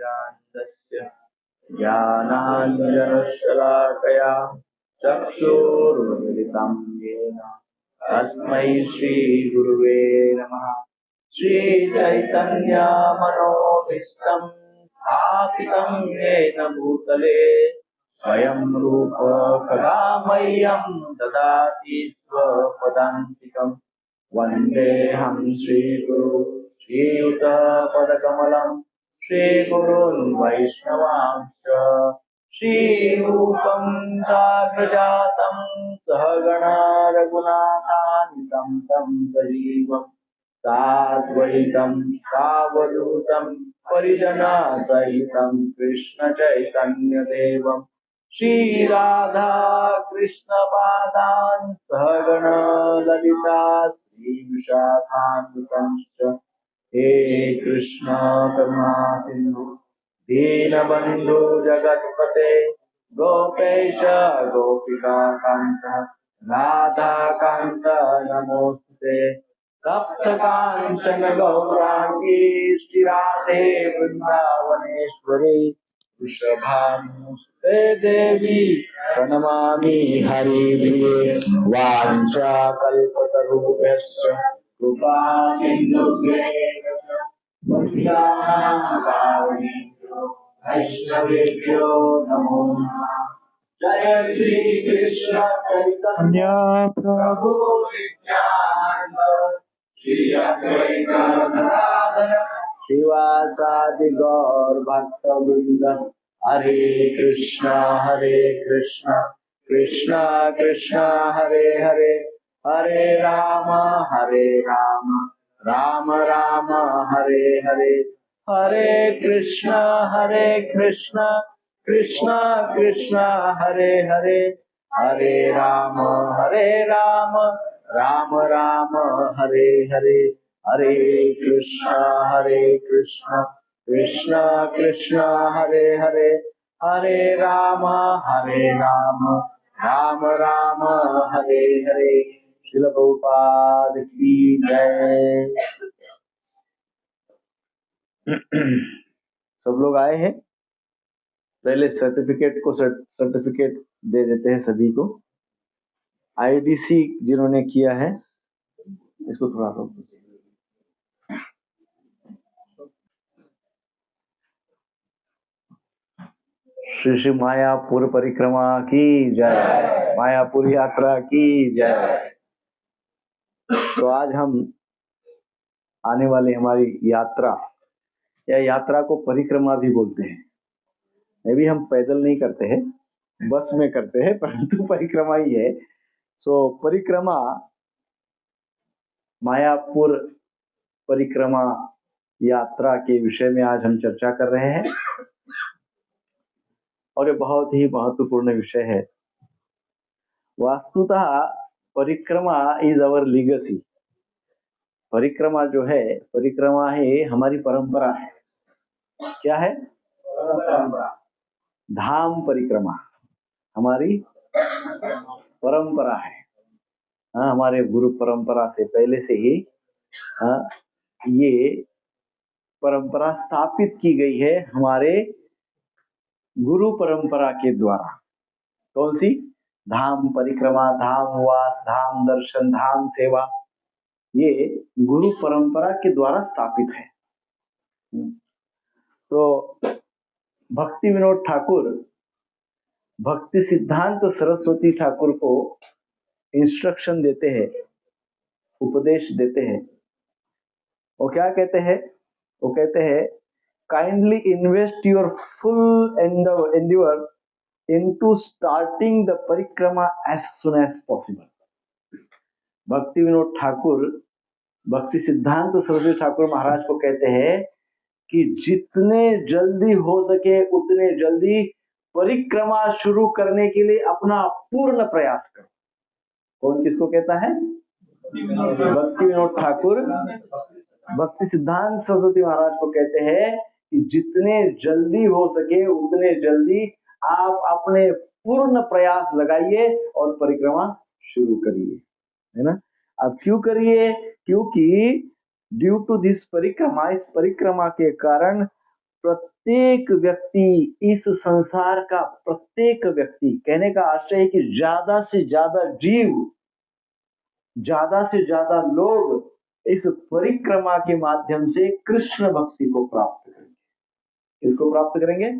ज्ञानाञ्जनशलाकया ज्ञानाञ्जनशलाकया चक्षुरुन्मिलितं येन तस्मै श्रीगुरुवे नमः। श्रीचैतन्यमनोभीष्टं स्थापितं येन भूतले स्वयं रूप कदा मह्यं ददाति स्वपदान्तिकम्। वन्देऽहं श्रीगुरु श्रीयुतपदकमलं श्रीगुरून् वैष्णवांश्च श्रीरूपं साग्रजातं सहगणा रघुनाथान्वितं तं सजीवं साद्वैतं सावधूतं परिजनसहितं कृष्णचैतन्यदेवं श्रीराधा कृष्णपादान् सहगण ललिता श्रीविशाखान्वितंश्च हे कृष्ण करुणा सिन्धु दीनबन्धु जगत्पते गोपेश गोपिकान्त राधाकान्त नमोस्तुते। सप्तकाञ्चन गौराङ्गी श्रीराधे वृन्दावनेश्वरी वृषभानुसुते देवी प्रणमामि हरिप्रिये। वाञ्छाकल्पतरुभ्यश्च कृपा सिन्धुभ्येव वैष्णवेभ्यो नमो नमः। जय श्री कृष्ण चैतन्य प्रभु नित्यानंद श्री अद्वैत गदाधर शिवासादि गौर भक्तवृंद। हरे कृष्ण कृष्ण कृष्ण हरे हरे, हरे राम राम राम हरे हरे, हरे कृष्ण कृष्ण कृष्ण हरे हरे, हरे राम राम राम हरे हरे, हरे कृष्ण कृष्ण कृष्ण हरे हरे, हरे राम राम राम हरे हरे। श्रील प्रभुपाद की जय। सब लोग आए हैं। पहले सर्टिफिकेट दे देते हैं सभी को। आईडीसी जिन्होंने किया है इसको थोड़ा रोक दीजिए। श्री श्री मायापुर परिक्रमा की जय, मायापुर यात्रा की जय। तो आज हम आने वाली हमारी यात्रा या यात्रा को परिक्रमा भी बोलते हैं। ये भी हम पैदल नहीं करते हैं, बस में करते हैं, परंतु परिक्रमा ही है। सो परिक्रमा, मायापुर परिक्रमा यात्रा के विषय में आज हम चर्चा कर रहे हैं और ये बहुत ही महत्वपूर्ण विषय है। वास्तुतः परिक्रमा इज अवर लीगेसी। परिक्रमा जो है, परिक्रमा है हमारी परंपरा है। क्या है? धाम परिक्रमा हमारी परंपरा है। हमारे गुरु परंपरा से पहले से ही ये परंपरा स्थापित की गई है हमारे गुरु परंपरा के द्वारा। कौन सी? धाम परिक्रमा, धाम वास, धाम दर्शन, धाम सेवा, ये गुरु परंपरा के द्वारा स्थापित है। तो भक्ति विनोद ठाकुर भक्ति सिद्धांत सरस्वती ठाकुर को इंस्ट्रक्शन देते हैं, उपदेश देते हैं। वो क्या कहते हैं? वो कहते हैं kindly invest your full Endeavour into starting the परिक्रमा एज सुन एज पॉसिबल। भक्ति विनोद ठाकुर भक्ति सिद्धांत सरस्वती ठाकुर महाराज को कहते हैं कि जितने जल्दी हो सके उतने जल्दी परिक्रमा शुरू करने के लिए अपना पूर्ण प्रयास करो। कौन किसको कहता है? भक्ति विनोद ठाकुर भक्ति सिद्धांत सरस्वती महाराज को कहते हैं कि जितने जल्दी हो सके उतने जल्दी आप अपने पूर्ण प्रयास लगाइए और परिक्रमा शुरू करिए, है ना। अब क्यों करिए? क्योंकि ड्यू टू दिस परिक्रमा, इस परिक्रमा के कारण प्रत्येक व्यक्ति, इस संसार का प्रत्येक व्यक्ति, कहने का आशय है कि ज्यादा से ज्यादा जीव, ज्यादा से ज्यादा लोग इस परिक्रमा के माध्यम से कृष्ण भक्ति को प्राप्त करेंगे। इसको प्राप्त करेंगे,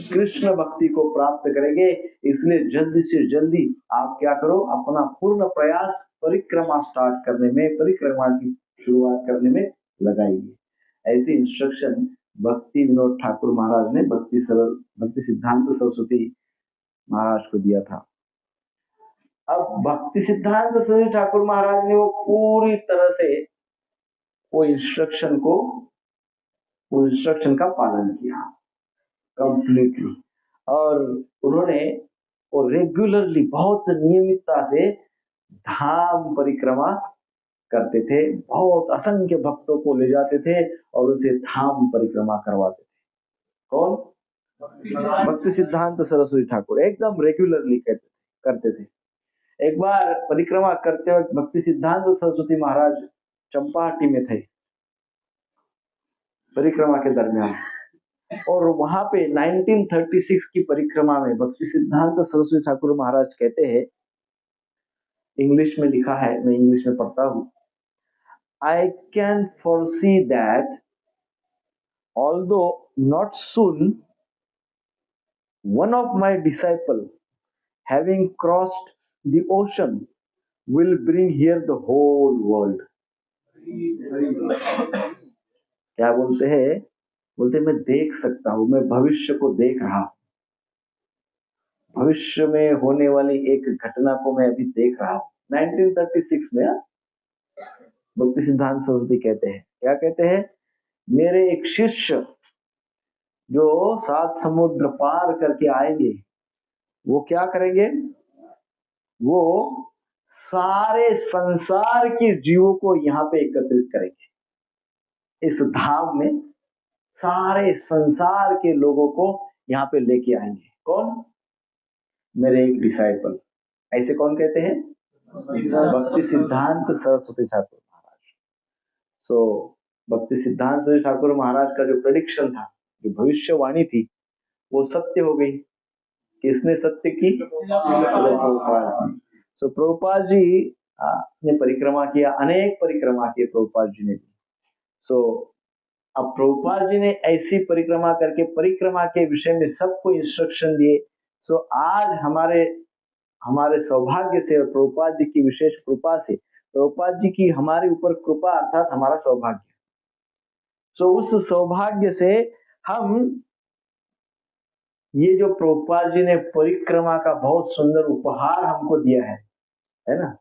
कृष्ण भक्ति को प्राप्त करेंगे। इसलिए जल्दी से जल्दी आप क्या करो, अपना पूर्ण प्रयास परिक्रमा स्टार्ट करने में, परिक्रमा की शुरुआत करने में लगाइए। ऐसी इंस्ट्रक्शन भक्ति विनोद ठाकुर महाराज ने भक्ति सिद्धांत सरस्वती महाराज को दिया था। अब भक्ति सिद्धांत सरस्वती ठाकुर महाराज ने वो पूरी तरह से वो इंस्ट्रक्शन का पालन किया कंप्लीटली, और उन्होंने वो रेगुलरली, बहुत नियमितता से धाम परिक्रमा करते थे। बहुत असंख्य भक्तों को ले जाते थे और उनसे धाम परिक्रमा करवाते थे। कौन? भक्ति सिद्धांत सरस्वती ठाकुर एकदम रेगुलरली करते थे। एक बार परिक्रमा करते वक्त भक्ति सिद्धांत सरस्वती महाराज चंपाहटी में थे परिक्रमा के दरमियान, और वहां पे 1936 की परिक्रमा में भक्ति सिद्धांत सरस्वती ठाकुर महाराज कहते हैं, इंग्लिश में लिखा है, मैं इंग्लिश में पढ़ता हूं, I can foresee that although not soon, one of my disciples, having crossed the ocean, will bring here the whole world. क्या बोलते हैं? बोलते मैं देख सकता हूं, मैं भविष्य को देख रहा हूं, भविष्य में होने वाली एक घटना को मैं अभी देख रहा हूं। 1936 में भक्ति सिद्धांत सरस्वती कहते हैं, क्या कहते हैं? मेरे एक शिष्य जो 7 समुद्र पार करके आएंगे, वो क्या करेंगे? वो सारे संसार के जीवों को यहाँ पे एकत्रित करेंगे। इस धाम में सारे संसार के लोगों को यहाँ पे लेके आएंगे। कौन? मेरे एक डिसाइपल। ऐसे कौन कहते हैं? भक्ति सिद्धांत सरस्वती ठाकुर महाराज। सो भक्ति सिद्धांत सरस्वती ठाकुर महाराज का जो प्रेडिक्शन था, जो भविष्यवाणी थी, वो सत्य हो गई। किसने सत्य की? प्रभुपाद। सो प्रभुपाद जी ने परिक्रमा किया, अनेक परिक्रमा किए प्रभुपाद जी ने। सो अब प्रभुपाद जी ने ऐसी परिक्रमा करके परिक्रमा के विषय में सबको इंस्ट्रक्शन दिए। सो आज हमारे सौभाग्य से, प्रभुपाद जी की विशेष कृपा से, प्रभुपाद जी की हमारे ऊपर कृपा अर्थात हमारा सौभाग्य, सो उस सौभाग्य से हम ये जो प्रभुपाद जी ने परिक्रमा का बहुत सुंदर उपहार हमको दिया है ना,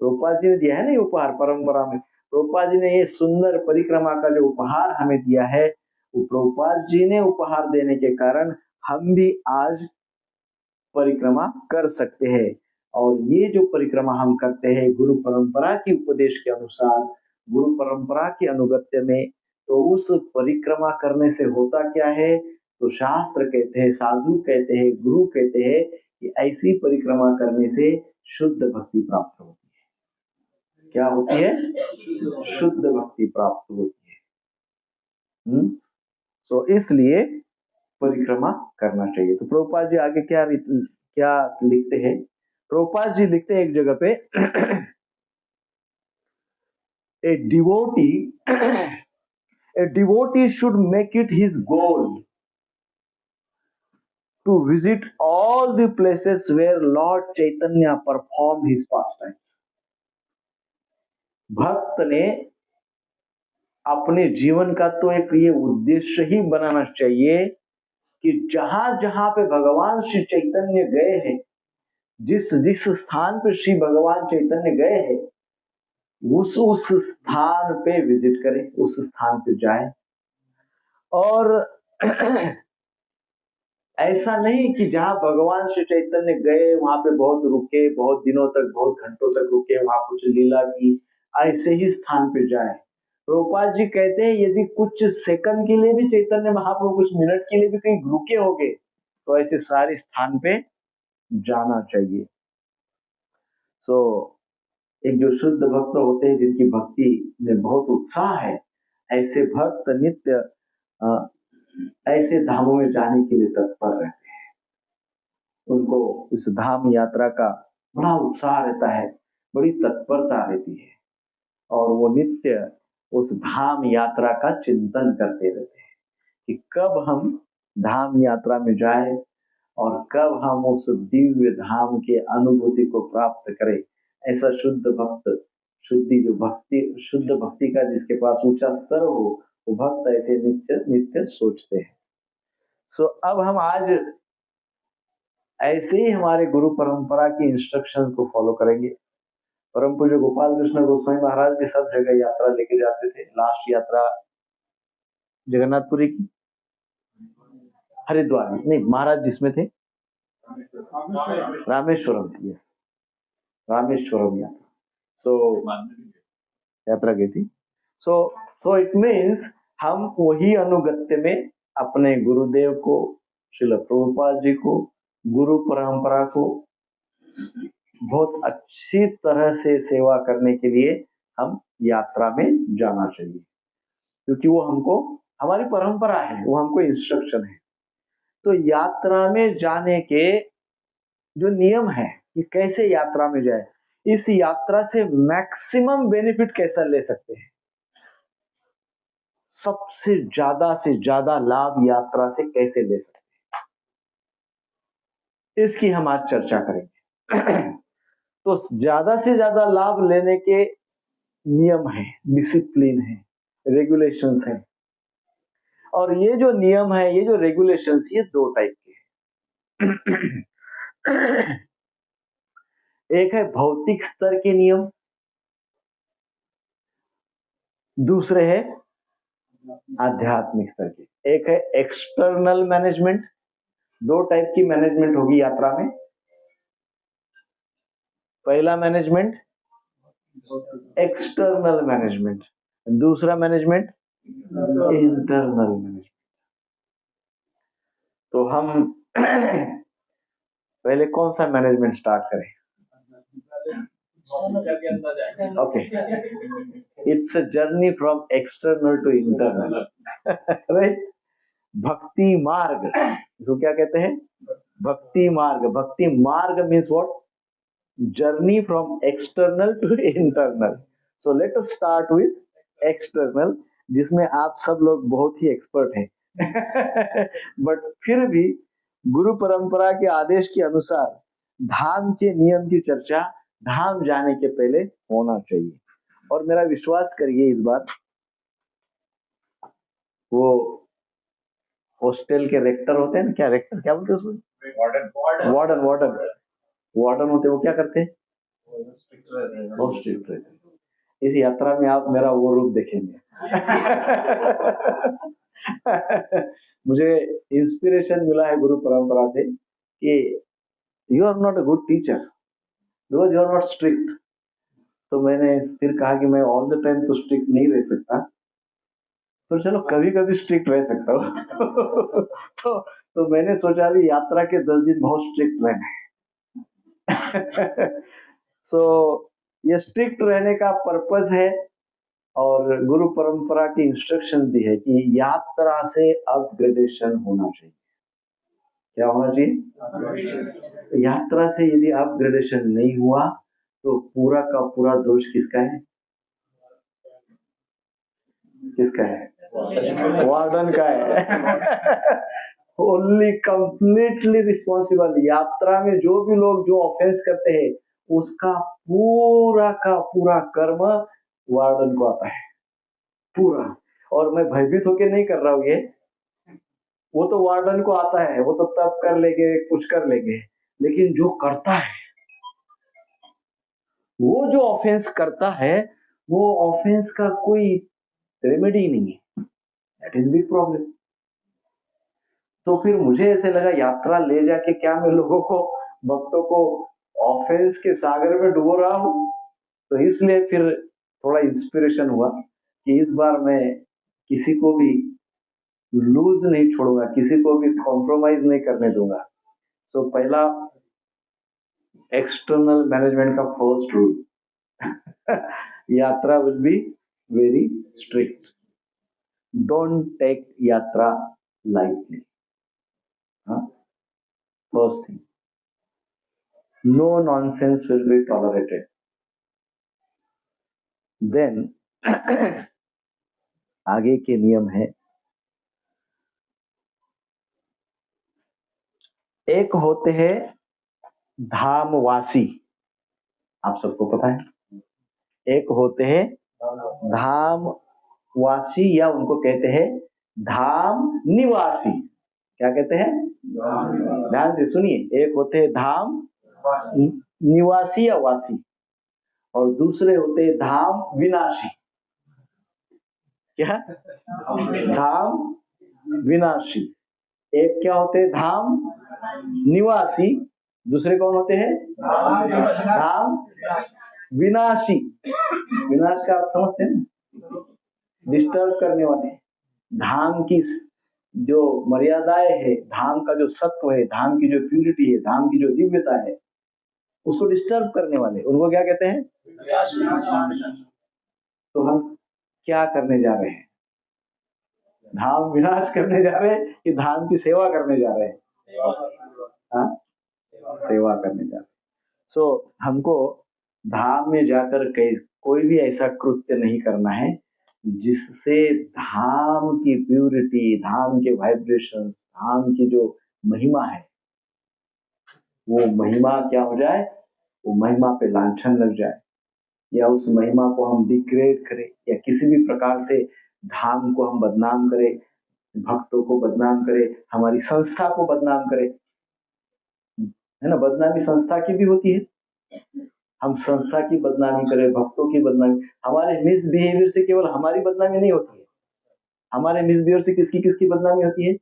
प्रभुपाद जी ने दिया है ना ये उपहार परंपरा में। प्रभुपाद जी ने ये सुंदर परिक्रमा का जो उपहार हमें दिया है, वो प्रभुपाद जी ने उपहार देने के कारण हम भी आज परिक्रमा कर सकते हैं। और ये जो परिक्रमा हम करते हैं गुरु परंपरा की उपदेश के अनुसार, गुरु परंपरा के अनुगत्य में, तो उस परिक्रमा करने से होता क्या है? तो शास्त्र कहते हैं, साधु कहते हैं, गुरु कहते हैं कि ऐसी परिक्रमा करने से शुद्ध भक्ति प्राप्त होती है। क्या होती है? शुद्ध भक्ति प्राप्त होती है। तो इसलिए परिक्रमा करना चाहिए। तो प्रभुपाद जी आगे क्या लिखते हैं? प्रभुपाद जी लिखते हैं एक जगह पे, a devotee should make it his goal to visit all the places where Lord Chaitanya performed his pastimes. भक्त ने अपने जीवन का तो एक ये उद्देश्य ही बनाना चाहिए कि जहां जहां पे भगवान श्री चैतन्य गए हैं, जिस स्थान पे श्री भगवान चैतन्य गए हैं, उस स्थान पे विजिट करें, उस स्थान पे जाएं। और ऐसा नहीं कि जहां भगवान श्री चैतन्य गए वहां पे बहुत रुके, बहुत दिनों तक, बहुत घंटों तक रुके, वहां कुछ लीला की, ऐसे ही स्थान पे जाएं। प्रभुपाद जी कहते हैं यदि कुछ सेकंड के लिए भी चैतन्य महाप्रभु कुछ मिनट के लिए भी कहीं रुके होंगे, तो ऐसे सारे स्थान पे जाना चाहिए। सो एक जो शुद्ध भक्त होते हैं, जिनकी भक्ति में बहुत उत्साह है, ऐसे भक्त नित्य ऐसे धामों में जाने के लिए तत्पर रहते हैं। उनको इस धाम यात्रा का बड़ा उत्साह रहता है, बड़ी तत्परता रहती है, और वो नित्य उस धाम यात्रा का चिंतन करते रहते हैं कि कब हम धाम यात्रा में जाए और कब हम उस दिव्य धाम के अनुभूति को प्राप्त करें। ऐसा शुद्ध भक्त, शुद्ध भक्ति का जिसके पास ऊंचा स्तर हो, वो भक्त ऐसे नित्य नित्य सोचते हैं। सो अब हम आज ऐसे ही हमारे गुरु परंपरा की इंस्ट्रक्शन को फॉलो करेंगे। परम पूज्य गोपाल कृष्ण गोस्वामी महाराज भी सब जगह यात्रा लेके जाते थे। लास्ट यात्रा जगन्नाथपुरी की, हरिद्वार में नहीं, महाराज जिसमें थे रामेश्वरम, यस, रामेश्वरम यात्रा, यात्रा की थी। सो इट मीन्स हम वही अनुगत्य में अपने गुरुदेव को, श्रील प्रभुपाद जी को, गुरु परंपरा को बहुत अच्छी तरह से सेवा करने के लिए हम यात्रा में जाना चाहिए, क्योंकि वो हमको, हमारी परंपरा है, वो हमको इंस्ट्रक्शन है। तो यात्रा में जाने के जो नियम है कि कैसे यात्रा में जाए, इस यात्रा से मैक्सिमम बेनिफिट कैसा ले सकते हैं, सबसे ज्यादा लाभ यात्रा से कैसे ले सकते हैं, इसकी हम आज चर्चा करेंगे। तो ज्यादा से ज्यादा लाभ लेने के नियम है, डिसिप्लिन है, रेगुलेशंस है। और ये जो नियम है, ये जो रेगुलेशंस, ये दो टाइप के हैं। एक है भौतिक स्तर के नियम, दूसरे है आध्यात्मिक स्तर के। एक है एक्सटर्नल मैनेजमेंट, दो टाइप की मैनेजमेंट होगी यात्रा में। पहला मैनेजमेंट एक्सटर्नल मैनेजमेंट, दूसरा मैनेजमेंट इंटरनल मैनेजमेंट। तो हम पहले कौन सा मैनेजमेंट स्टार्ट करें? Okay, it's a journey from external to internal, right. भक्ति मार्ग, इसको क्या कहते हैं? भक्ति मार्ग। भक्ति मार्ग means what? Journey from external to internal. So let us start with external, जिसमें आप सब लोग बहुत ही एक्सपर्ट हैं। बट फिर भी गुरु परंपरा के आदेश के अनुसार धाम के नियम की चर्चा धाम जाने के पहले होना चाहिए। और मेरा विश्वास करिए, इस बार वो हॉस्टल के रेक्टर होते हैं ना, क्या रेक्टर क्या बोलते हैं उसमें? वार्डन होते, वो क्या करते हैं? बहुत स्ट्रिक्ट रहते हैं। इस यात्रा में आप मेरा वो रूप देखेंगे। मुझे इंस्पिरेशन मिला है गुरु परंपरा से कि you are not a good teacher because you are not strict. तो मैंने फिर कहा कि मैं ऑल द टाइम तो स्ट्रिक्ट नहीं रह सकता, तो चलो कभी कभी स्ट्रिक्ट रह सकता हूँ। तो मैंने सोचा भी यात्रा के 10 दिन बहुत स्ट्रिक्ट रहना है। सो ये स्ट्रिक्ट रहने का पर्पस है, और गुरु परंपरा की इंस्ट्रक्शन दी है कि यात्रा से अपग्रेडेशन होना चाहिए। क्या होना चाहिए? यात्रा से यदि अपग्रेडेशन नहीं हुआ तो पूरा का पूरा दोष किसका है? किसका है? वार्डन का है। Only completely responsible. यात्रा में जो भी लोग जो ऑफेंस करते हैं, उसका पूरा का पूरा कर्म वार्डन को आता है, पूरा। और मैं भयभीत होकर नहीं कर रहा हूं ये, वो तो वार्डन को आता है, वो तो तब कर लेंगे, कुछ कर लेंगे, लेकिन जो करता है, वो जो ऑफेंस करता है, वो ऑफेंस का कोई रेमेडी नहीं है। That is big problem. तो फिर मुझे ऐसे लगा यात्रा ले जाके क्या मैं लोगों को, भक्तों को ऑफेंस के सागर में डुबो रहा हूं? तो इसलिए फिर थोड़ा इंस्पिरेशन हुआ कि इस बार मैं किसी को भी लूज नहीं छोड़ूंगा, किसी को भी कॉम्प्रोमाइज नहीं करने दूंगा। सो पहला एक्सटर्नल मैनेजमेंट का फर्स्ट रूल, यात्रा will be very strict. Don't take यात्रा lightly. First thing, no nonsense will be tolerated. Then आगे के नियम है, एक होते हैं धामवासी, आप सबको पता है, एक होते हैं धामवासी या उनको कहते हैं धाम निवासी। क्या कहते हैं? ध्यान से सुनिए, एक होते हैं धाम निवासी या वासी और दूसरे होते हैं धाम विनाशी। क्या? धाम विनाशी। एक क्या होते हैं? धाम निवासी। दूसरे कौन होते हैं? धाम विनाशी। विनाश का आप समझते हैं ना, डिस्टर्ब करने वाले। धाम की जो मर्यादाएं है, धाम का जो सत्व है, धाम की जो प्यूरिटी है, धाम की जो दिव्यता है, उसको डिस्टर्ब करने वाले, उनको क्या कहते हैं? तो हम क्या करने जा रहे हैं? धाम विनाश करने जा रहे हैं कि धाम की सेवा करने जा रहे हैं? सेवा करने जा रहे हैं। सो हमको धाम में जाकर कोई भी ऐसा कृत्य नहीं करना है जिससे धाम की प्यूरिटी, धाम के वाइब्रेशंस, धाम की जो महिमा है, वो महिमा क्या हो जाए, वो महिमा पे लांछन लग जाए, या उस महिमा को हम डिग्रेड करें, या किसी भी प्रकार से धाम को हम बदनाम करें, भक्तों को बदनाम करें, हमारी संस्था को बदनाम करें, है ना। बदनामी संस्था की भी होती है, हम संस्था की बदनामी करें, भक्तों की बदनामी। हमारे मिसबिहेवियर से केवल हमारी बदनामी नहीं होती है, हमारे मिसबिहेवियर से किसकी किसकी बदनामी होती है?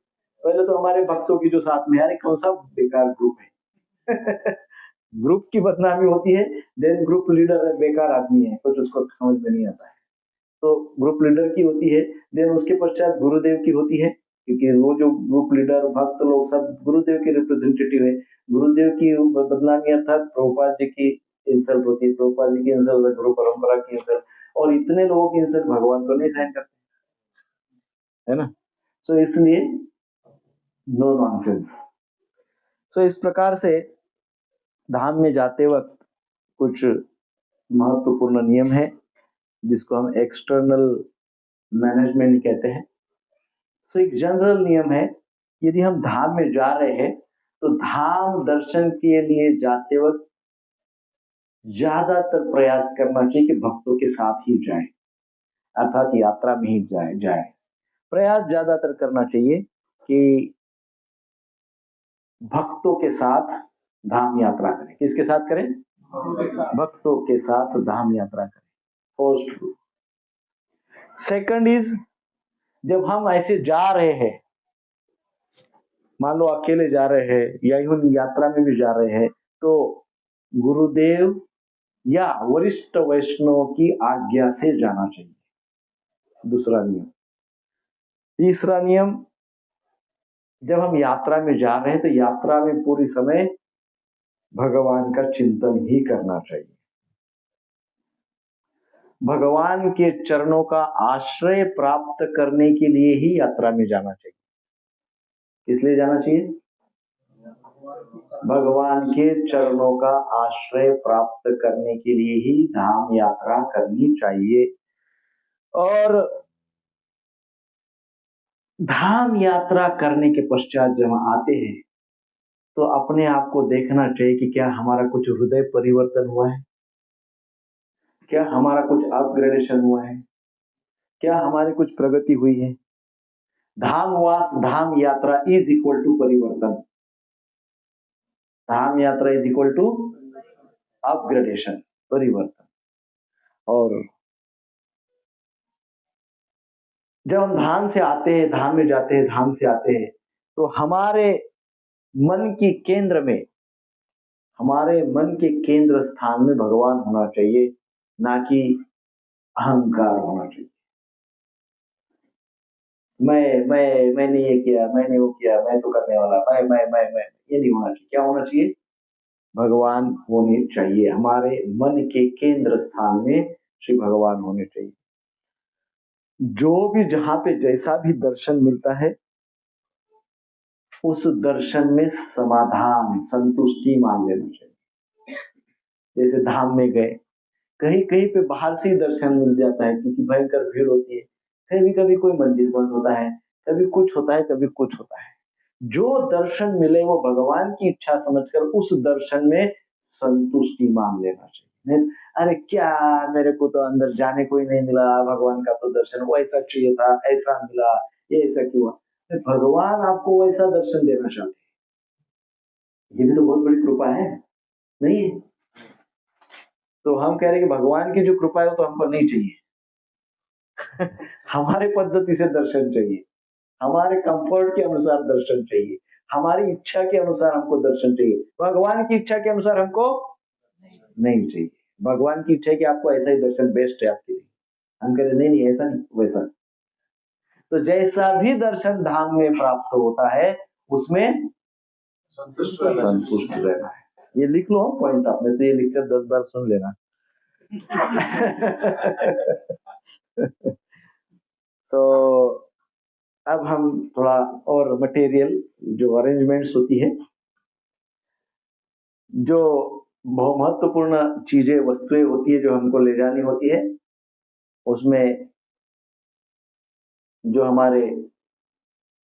पहले तो हमारे भक्तों की जो साथ में, यार कौन सा बेकार ग्रुप है ग्रुप की बदनामी होती है। देन ग्रुप लीडर है, बेकार आदमी है, कुछ उसको समझ में नहीं आता है, तो ग्रुप लीडर की होती है। देन उसके पश्चात गुरुदेव की होती है, क्योंकि वो जो ग्रुप लीडर भक्त लोग सब गुरुदेव के रिप्रेजेंटेटिव है। गुरुदेव की बदनामी अर्थात प्रभुपाद जी की इंसल्ट होती है, प्रभुपाद जी की इंसल्ट, गुरु परंपरा की इंसल्ट, और इतने लोगों की इंसल्ट भगवान तो नहीं सहन करते, है ना। सो इसलिए नो नॉनसेंस। सो इस प्रकार से धाम में जाते वक्त कुछ महत्वपूर्ण नियम है जिसको हम एक्सटर्नल मैनेजमेंट कहते हैं। सो एक जनरल नियम है, यदि हम धाम में जा रहे हैं तो धाम दर्शन के लिए जाते वक्त ज्यादातर प्रयास करना चाहिए कि भक्तों के साथ ही जाए, अर्थात यात्रा में ही जाए। प्रयास ज्यादातर करना चाहिए कि भक्तों के साथ धाम यात्रा करें। किसके साथ करें? भक्तों के साथ धाम यात्रा करें। First rule. सेकंड इज, जब हम ऐसे जा रहे हैं, मान लो अकेले जा रहे हैं या यूं यात्रा में भी जा रहे हैं, तो गुरुदेव या वरिष्ठ वैष्णव की आज्ञा से जाना चाहिए। दूसरा नियम। तीसरा नियम, जब हम यात्रा में जा रहे हैं तो यात्रा में पूरी समय भगवान का चिंतन ही करना चाहिए। भगवान के चरणों का आश्रय प्राप्त करने के लिए ही यात्रा में जाना चाहिए। किस लिए जाना चाहिए? भगवान के चरणों का आश्रय प्राप्त करने के लिए ही धाम यात्रा करनी चाहिए। और धाम यात्रा करने के पश्चात जब आते हैं तो अपने आप को देखना चाहिए कि क्या हमारा कुछ हृदय परिवर्तन हुआ है, क्या हमारा कुछ अपग्रेडेशन हुआ है, क्या हमारी कुछ प्रगति हुई है। धामवास, धाम यात्रा इज इक्वल टू परिवर्तन। धाम यात्रा इज इक्वल टू अपग्रेडेशन, परिवर्तन। और जब हम धाम से आते हैं, धाम में जाते हैं, धाम से आते हैं, तो हमारे मन के केंद्र में, हमारे मन के केंद्र स्थान में भगवान होना चाहिए, ना कि अहंकार होना चाहिए। मैंने ये किया, मैंने वो किया, मैं तो करने वाला, मैं ये नहीं होना चाहिए। क्या होना चाहिए? भगवान होने चाहिए। हमारे मन के केंद्र स्थान में श्री भगवान होने चाहिए। जो भी जहां पे जैसा भी दर्शन मिलता है उस दर्शन में समाधान, संतुष्टि मान लेना चाहिए। जैसे धाम में गए, कहीं कहीं पे बाहर से ही दर्शन मिल जाता है क्योंकि भयंकर भीड़ होती है, कभी कभी कोई मंदिर बंद होता है, कभी कुछ होता है, कभी कुछ होता है। जो दर्शन मिले वो भगवान की इच्छा समझकर उस दर्शन में संतुष्टि मान लेना चाहिए। नहीं, अरे क्या मेरे को तो अंदर जाने को ही नहीं मिला, भगवान का तो दर्शन वैसा चाहिए था, ऐसा मिला, ये ऐसा क्यों हुआ? भगवान आपको वैसा दर्शन देना चाहते हैं, ये भी तो बहुत बड़ी कृपा है, नहीं है? तो हम कह रहे हैं कि भगवान की जो कृपा है वो तो हमको नहीं चाहिए। हमारे पद्धति से दर्शन चाहिए, हमारे कंफर्ट के अनुसार दर्शन चाहिए, हमारी इच्छा के अनुसार हमको दर्शन चाहिए। भगवान की इच्छा के अनुसार हमको नहीं चाहिए। भगवान की इच्छा है कि आपको ऐसा ही दर्शन बेस्ट है आपके लिए, हम कह रहे नहीं नहीं ऐसा नहीं वैसा। तो जैसा भी दर्शन धाम में प्राप्त होता है उसमें संतुष्ट रहना है। ये लिख लो पॉइंट, आपने तो ये लेक्चर 10 बार सुन लेना। तो अब हम थोड़ा और मटेरियल जो अरेंजमेंट्स होती है, जो बहुत महत्वपूर्ण चीजें वस्तुएं होती है जो हमको ले जानी होती है, उसमें जो हमारे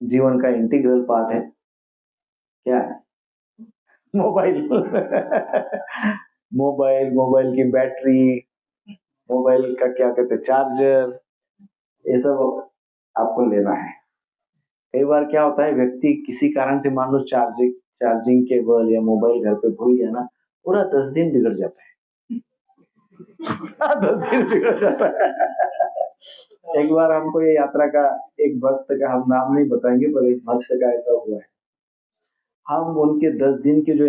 जीवन का इंटीग्रल पार्ट है क्या है? मोबाइल। मोबाइल की बैटरी, मोबाइल का क्या कहते हैं चार्जर, ये सब आपको लेना है। कई बार क्या होता है, व्यक्ति किसी कारण से मान लो चार्जिंग केबल या मोबाइल घर पे भूल गया ना, पूरा 10 दिन बिगड़ जाता है। 10 दिन बिगड़ जाता है। एक बार हमको ये यात्रा का एक भक्त का, हम नाम नहीं बताएंगे, पर एक भक्त का ऐसा हुआ है। हम उनके 10 दिन के जो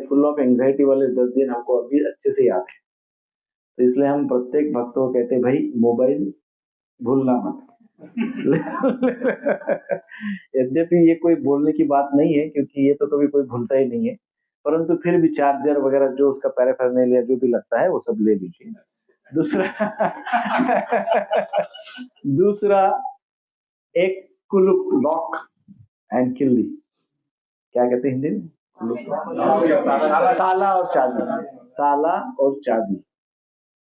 फुल ऑफ एंग्जाइटी वाले 10 दिन हमको अभी अच्छे से याद है। तो इसलिए हम प्रत्येक भक्त को कहते हैं, भाई मोबाइल भूलना मत। यद्यपि ये कोई बोलने की बात नहीं है क्योंकि ये तो कभी कोई भूलता ही नहीं है, परंतु फिर भी चार्जर वगैरह जो उसका पैराफर्नेलिया जो भी लगता है वो सब ले लीजिए। दूसरा एक कुलुप, लॉक एंड किल्ली, क्या कहते हैं हिंदी में? ताला और चाबी। ताला और चाबी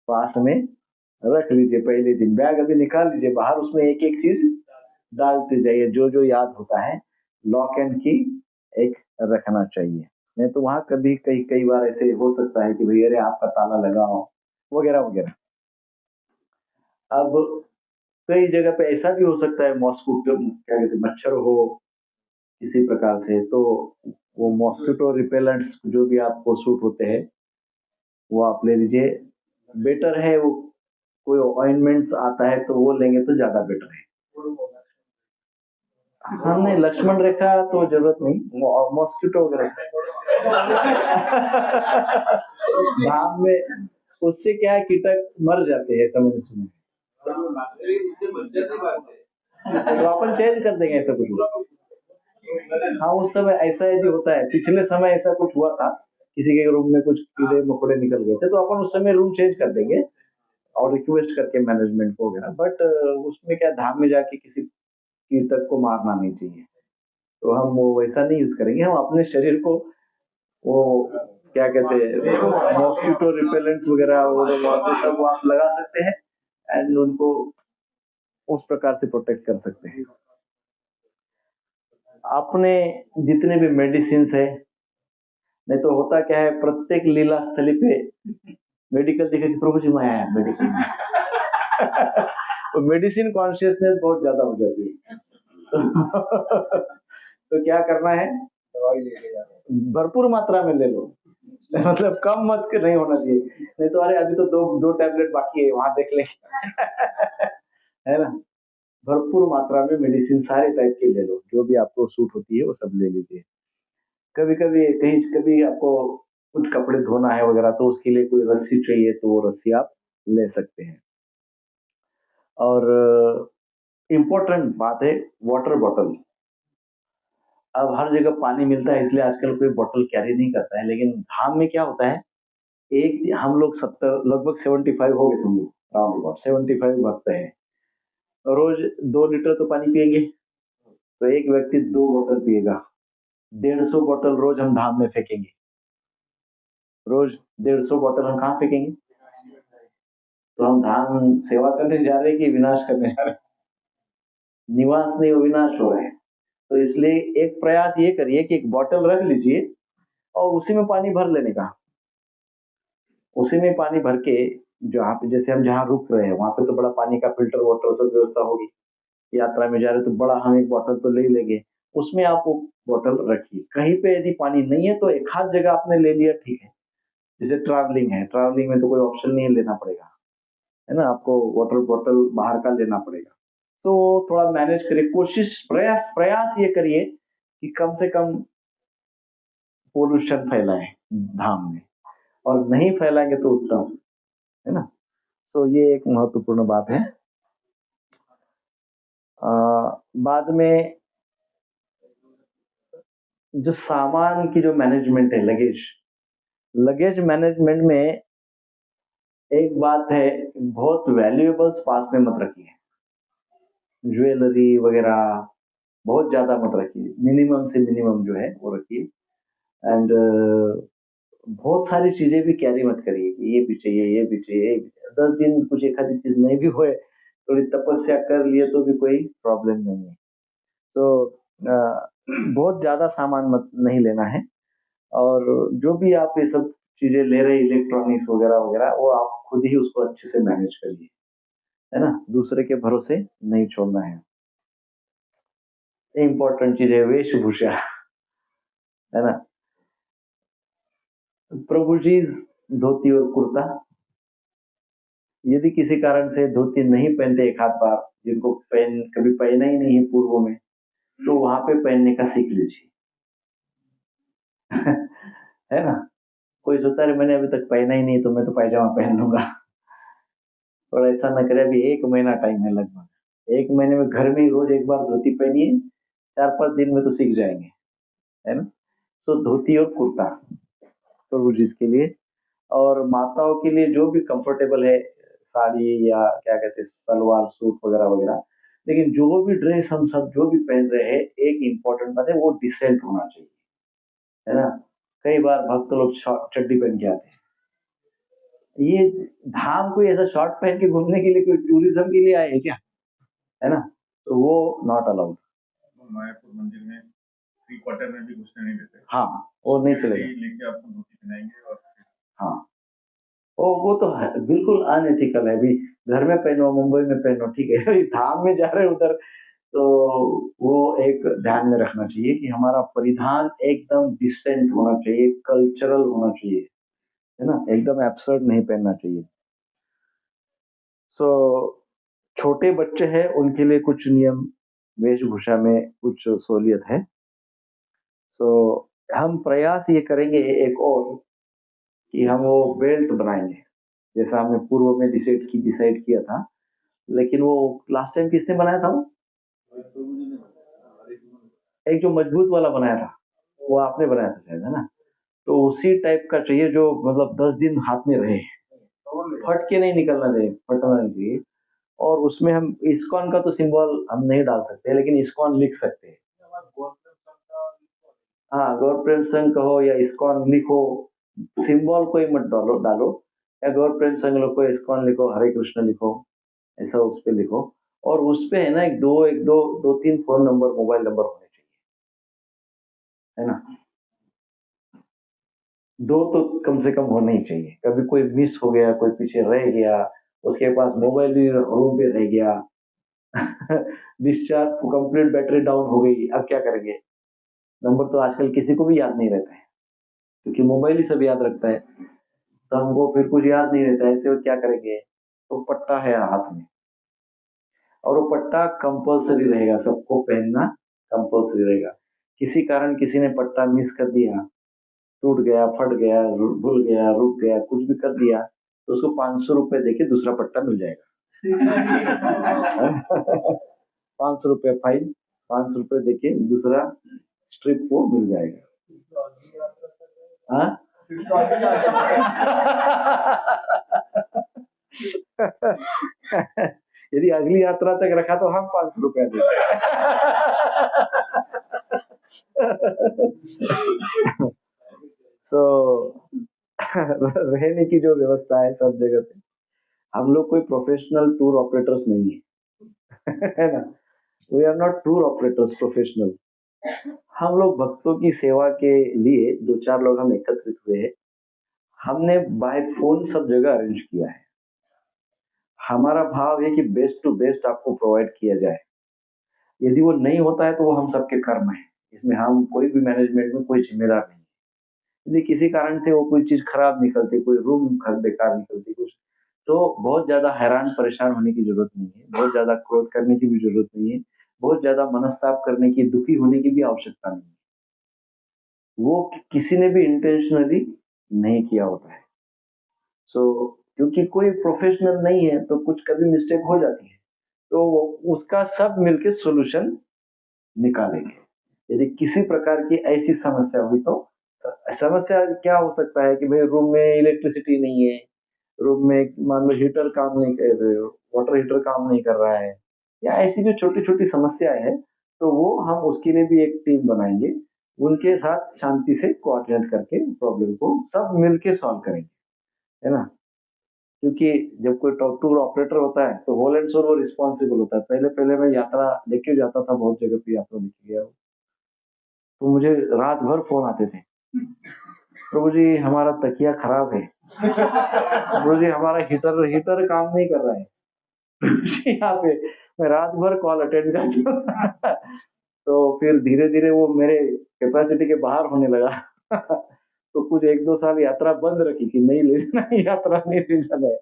पास में रख लीजिए। पहले दिन बैग अभी निकाल लीजिए बाहर, उसमें एक एक चीज डालते जाइए, जो जो याद होता है। लॉक एंड की एक रखना चाहिए, नहीं तो वहां कभी कई बार ऐसे हो सकता है कि भाई अरे आपका ताला लगा हो वगैरह वगैरह। अब कई जगह पे ऐसा भी हो सकता है, मॉस्किटो क्या कहते हैं, मच्छर हो किसी प्रकार से, तो वो मॉस्किटो रिपेलेंट्स जो भी आपको सूट होते हैं वो आप ले लीजिए। बेटर है वो कोई ऑइंटमेंट्स आता है तो वो लेंगे तो ज्यादा बेटर है। हाँ नहीं, लक्ष्मण रेखा तो जरूरत नहीं, मॉस्किटो वगैरह। धाम में उससे क्या है, कीटक मर जाते हैं, ऐसा मैंने सुना है। तो अपन चेंज कर देंगे ऐसा कुछ। हाँ उस समय ऐसा यदि होता है, पिछले समय ऐसा कुछ हुआ था, किसी के रूम में कुछ कीड़े मकोड़े निकल गए थे, तो अपन उस समय रूम चेंज कर देंगे और रिक्वेस्ट करके मैनेजमेंट को वगैरह। बट उसमें क्या, धाम में जाके किसी कीटक को मारना नहीं चाहिए, तो हम वो वैसा नहीं यूज करेंगे। हम अपने शरीर को वो क्या कहते हैं, मॉस्किटो रिपेलेंट्स वगैरह वो सब आप लगा सकते हैं एंड उनको उस प्रकार से प्रोटेक्ट कर सकते हैं। अपने जितने भी मेडिसिन है, नहीं तो होता क्या है, प्रत्येक लीला स्थली पे मेडिकल दिखे कि प्रभु जी मैं आया मेडिसिन। तो मेडिसिन कॉन्शियसनेस बहुत ज्यादा हो जाती है। तो क्या करना है, दवाई ले भरपूर मात्रा में ले लो। मतलब कम मत के नहीं होना चाहिए, नहीं तो अरे अभी तो दो टैबलेट बाकी है, वहां देख लेंगे। है ना? भरपूर मात्रा में मेडिसिन सारे टाइप के ले लो, जो भी आपको सूट होती है वो सब ले लीजिए। कभी आपको कुछ कपड़े धोना है वगैरह, तो उसके लिए कोई रस्सी चाहिए तो वो रस्सी आप ले सकते हैं। और इम्पोर्टेंट बात है, वाटर बॉटल। अब हर जगह पानी मिलता है इसलिए आजकल कोई बोतल कैरी नहीं करता है, लेकिन धाम में क्या होता है, एक हम लोग 70 लगभग 75 हो गए, समझो राउंड अबाउट 75 भक्त हैं, रोज 2 लीटर तो पानी पिएंगे, तो एक व्यक्ति 2 बोतल पिएगा। 150 बोतल रोज हम धाम में फेंकेंगे, रोज 150 बोतल हम कहाँ फेंकेंगे? तो हम धाम सेवा करने जा रहे हैं कि विनाश करने जा रहे हैं? निवास नहीं, विनाश हो रहा है। तो इसलिए एक प्रयास ये करिए कि एक बोतल रख लीजिए और उसी में पानी भर लेने का, उसी में पानी भर के जहाँ पे, जैसे हम जहाँ रुक रहे हैं वहां पे तो बड़ा पानी का फिल्टर वाटर सब व्यवस्था होगी, यात्रा में जा रहे तो बड़ा हम एक बोतल तो ले लेंगे, उसमें आप वो बोतल रखिए। कहीं पे यदि पानी नहीं है तो एक आध जगह आपने ले लिया, ठीक है। जैसे ट्रैवलिंग है, ट्रैवलिंग में तो कोई ऑप्शन नहीं है, लेना पड़ेगा, है ना, आपको वाटर बोतल बाहर का लेना पड़ेगा। तो थोड़ा मैनेज करिए, कोशिश प्रयास प्रयास ये करिए कि कम से कम पोल्यूशन फैलाएं धाम में, और नहीं फैलाएंगे तो उत्तम, है ना। सो ये एक महत्वपूर्ण बात है। बाद में जो सामान की जो मैनेजमेंट है, लगेज, लगेज मैनेजमेंट में एक बात है, बहुत वैल्यूएबल्स पास में मत रखिए, ज्वेलरी वगैरह बहुत ज्यादा मत रखिए, मिनिमम से मिनिमम जो है वो रखिए। एंड बहुत सारी चीजें भी कैरी मत करिए कि ये भी चाहिए, ये भी चाहिए, ये भी चाहिए। 10 दिन कुछ एक आधी चीज नहीं भी होए, थोड़ी तपस्या कर लिए तो भी कोई प्रॉब्लम नहीं है। तो बहुत ज्यादा सामान मत नहीं लेना है, और जो भी आप ये सब चीजें ले रहे, इलेक्ट्रॉनिक्स वगैरह वगैरह, वो आप खुद ही उसको अच्छे से मैनेज करिए, है ना, दूसरे के भरोसे नहीं छोड़ना है। इम्पोर्टेंट चीज है वेशभूषा, है ना। प्रभु जी धोती और कुर्ता, यदि किसी कारण से धोती नहीं पहनते एक आध बार, जिनको पहन कभी पहना ही नहीं है पूर्व में, तो वहां पे पहनने का सीख लीजिए। है ना, कोई सोचता है मैंने अभी तक पहना ही नहीं तो मैं तो पायजामा पहन लूंगा। और ऐसा न करे, अभी 1 महीना टाइम है लगभग, 1 महीने में घर में ही रोज एक बार धोती पहनिए, 4-5 दिन में तो सीख जाएंगे, है ना। सो धोती और कुर्ता प्रभु जी के लिए, और माताओं के लिए जो भी कंफर्टेबल है, साड़ी या क्या कहते हैं सलवार सूट वगैरह वगैरह। लेकिन जो भी ड्रेस हम सब जो भी पहन रहे हैं, एक इम्पोर्टेंट बात है, वो डिसेंट होना चाहिए, है ना। कई बार भक्त लोग चड्डी पहन के आते हैं, ये धाम कोई ऐसा शॉर्ट पहन के घूमने के लिए, कोई टूरिज्म के लिए आए हैं क्या, है ना। तो वो नॉट अलाउड। मायापुर मंदिर में 3 क्वार्टर में भी घुसने नहीं देते। हाँ, वो नहीं चलेगा, लेके आपको धोती पहनाएंगे और हाँ, वो तो है, बिल्कुल अनएथिकल है। अभी घर में पहनो, मुंबई में पहनो, ठीक है, अभी धाम में जा रहे हैं उधर, तो वो एक ध्यान में रखना चाहिए कि हमारा परिधान एकदम डिसेंट होना चाहिए, कल्चरल होना चाहिए, है ना, एकदम एब्सर्ड नहीं पहनना चाहिए। सो छोटे बच्चे हैं उनके लिए कुछ नियम वेशभूषा में कुछ सहूलियत है। सो हम प्रयास ये करेंगे एक और, कि हम वो बेल्ट बनाएंगे, जैसा हमने पूर्व में डिसाइड किया था। लेकिन वो लास्ट टाइम किसने बनाया था, वो एक जो मजबूत वाला बनाया था, वो आपने बनाया था शायद, है ना। तो उसी टाइप का चाहिए जो मतलब 10 दिन हाथ में रहे, फट के नहीं निकलना चाहिए, फटना नहीं चाहिए। और उसमें हम इस्कॉन का तो सिंबल हम नहीं डाल सकते, लेकिन इस्कॉन लिख सकते हैं। हाँ, गौर प्रेम संघ कहो या इस्कॉन लिखो, सिंबल कोई मत डालो डालो, या गौर प्रेम संघ लिखो, इस्कॉन लिखो, हरे कृष्ण लिखो, ऐसा उस पे लिखो। और उस पे है ना, एक दो दो तीन फोन नंबर, मोबाइल नंबर होने चाहिए, है ना। दो तो कम से कम होने ही चाहिए, कभी कोई मिस हो गया, कोई पीछे रह गया, उसके पास मोबाइल भी रूम पे रह गया, डिस्चार्ज कंप्लीट, बैटरी डाउन हो गई, अब क्या करेंगे। नंबर तो आजकल किसी को भी याद नहीं रहता है, क्योंकि मोबाइल ही सब याद रखता है, तो हमको फिर कुछ याद नहीं रहता है, ऐसे क्या करेंगे। तो पट्टा है हाथ में, और वो पट्टा कंपलसरी रहेगा, सबको पहनना कंपलसरी रहेगा। किसी कारण किसी ने पट्टा मिस कर दिया, टूट गया, फट गया, भूल गया, रुक गया, कुछ भी कर दिया, तो उसको 500 रुपए देके दूसरा पट्टा मिल जाएगा। 500 रुपये फाइन, 500 रुपये देके दूसरा स्ट्रिप को मिल जाएगा। हाँ? यदि अगली यात्रा तक रखा तो हम 500 रुपया देंगे। सो रहने की जो व्यवस्था है सब जगह पे, हम लोग कोई प्रोफेशनल टूर ऑपरेटर्स नहीं है। है ना? We are not tour operators professional. हम लोग भक्तों की सेवा के लिए दो चार लोग हम एकत्रित हुए हैं। हमने बाय फोन सब जगह अरेंज किया है। हमारा भाव है कि बेस्ट टू बेस्ट आपको प्रोवाइड किया जाए। यदि वो नहीं होता है तो वो हम सबके कर्म है, इसमें हम कोई भी मैनेजमेंट में कोई जिम्मेदार नहीं। यदि किसी कारण से वो कोई चीज खराब निकलती, कोई रूम बेकार निकलती कुछ, तो बहुत ज्यादा हैरान परेशान होने की जरूरत नहीं है, बहुत ज्यादा क्रोध करने की भी जरूरत नहीं है, बहुत ज्यादा मनस्ताप करने की, दुखी होने की भी आवश्यकता नहीं है। वो किसी ने भी इंटेंशनली नहीं किया होता है। सो क्योंकि कोई प्रोफेशनल नहीं है तो कुछ कभी मिस्टेक हो जाती है, तो उसका सब मिलके सॉल्यूशन निकालेंगे। यदि किसी प्रकार की ऐसी समस्या हुई तो समस्या क्या हो सकता है कि भाई रूम में इलेक्ट्रिसिटी नहीं है, रूम में मान लो हीटर काम नहीं कर रहे हो, वाटर हीटर काम नहीं कर रहा है, या ऐसी जो छोटी छोटी समस्याएं हैं, तो वो हम उसके लिए भी एक टीम बनाएंगे, उनके साथ शांति से कोऑर्डिनेट करके प्रॉब्लम को सब मिलके सॉल्व करेंगे, है ना? क्योंकि जब कोई टूर ऑपरेटर होता है तो होल एंड सोल वो रिस्पॉन्सिबल होता है। पहले पहले मैं यात्रा लेके जाता था, बहुत जगह पे यात्रा लेके गया हूँ, तो मुझे रात भर फोन आते थे, प्रभु जी हमारा तकिया खराब है, प्रभु जी हमारा हीटर हीटर काम नहीं कर रहा है, प्रभु जी यहाँ पे। मैं रात भर कॉल अटेंड करता था। तो फिर धीरे धीरे वो मेरे कैपेसिटी के बाहर होने लगा। तो कुछ एक दो साल यात्रा बंद रखी कि नहीं ले जाना है, यात्रा नहीं ले जाना है।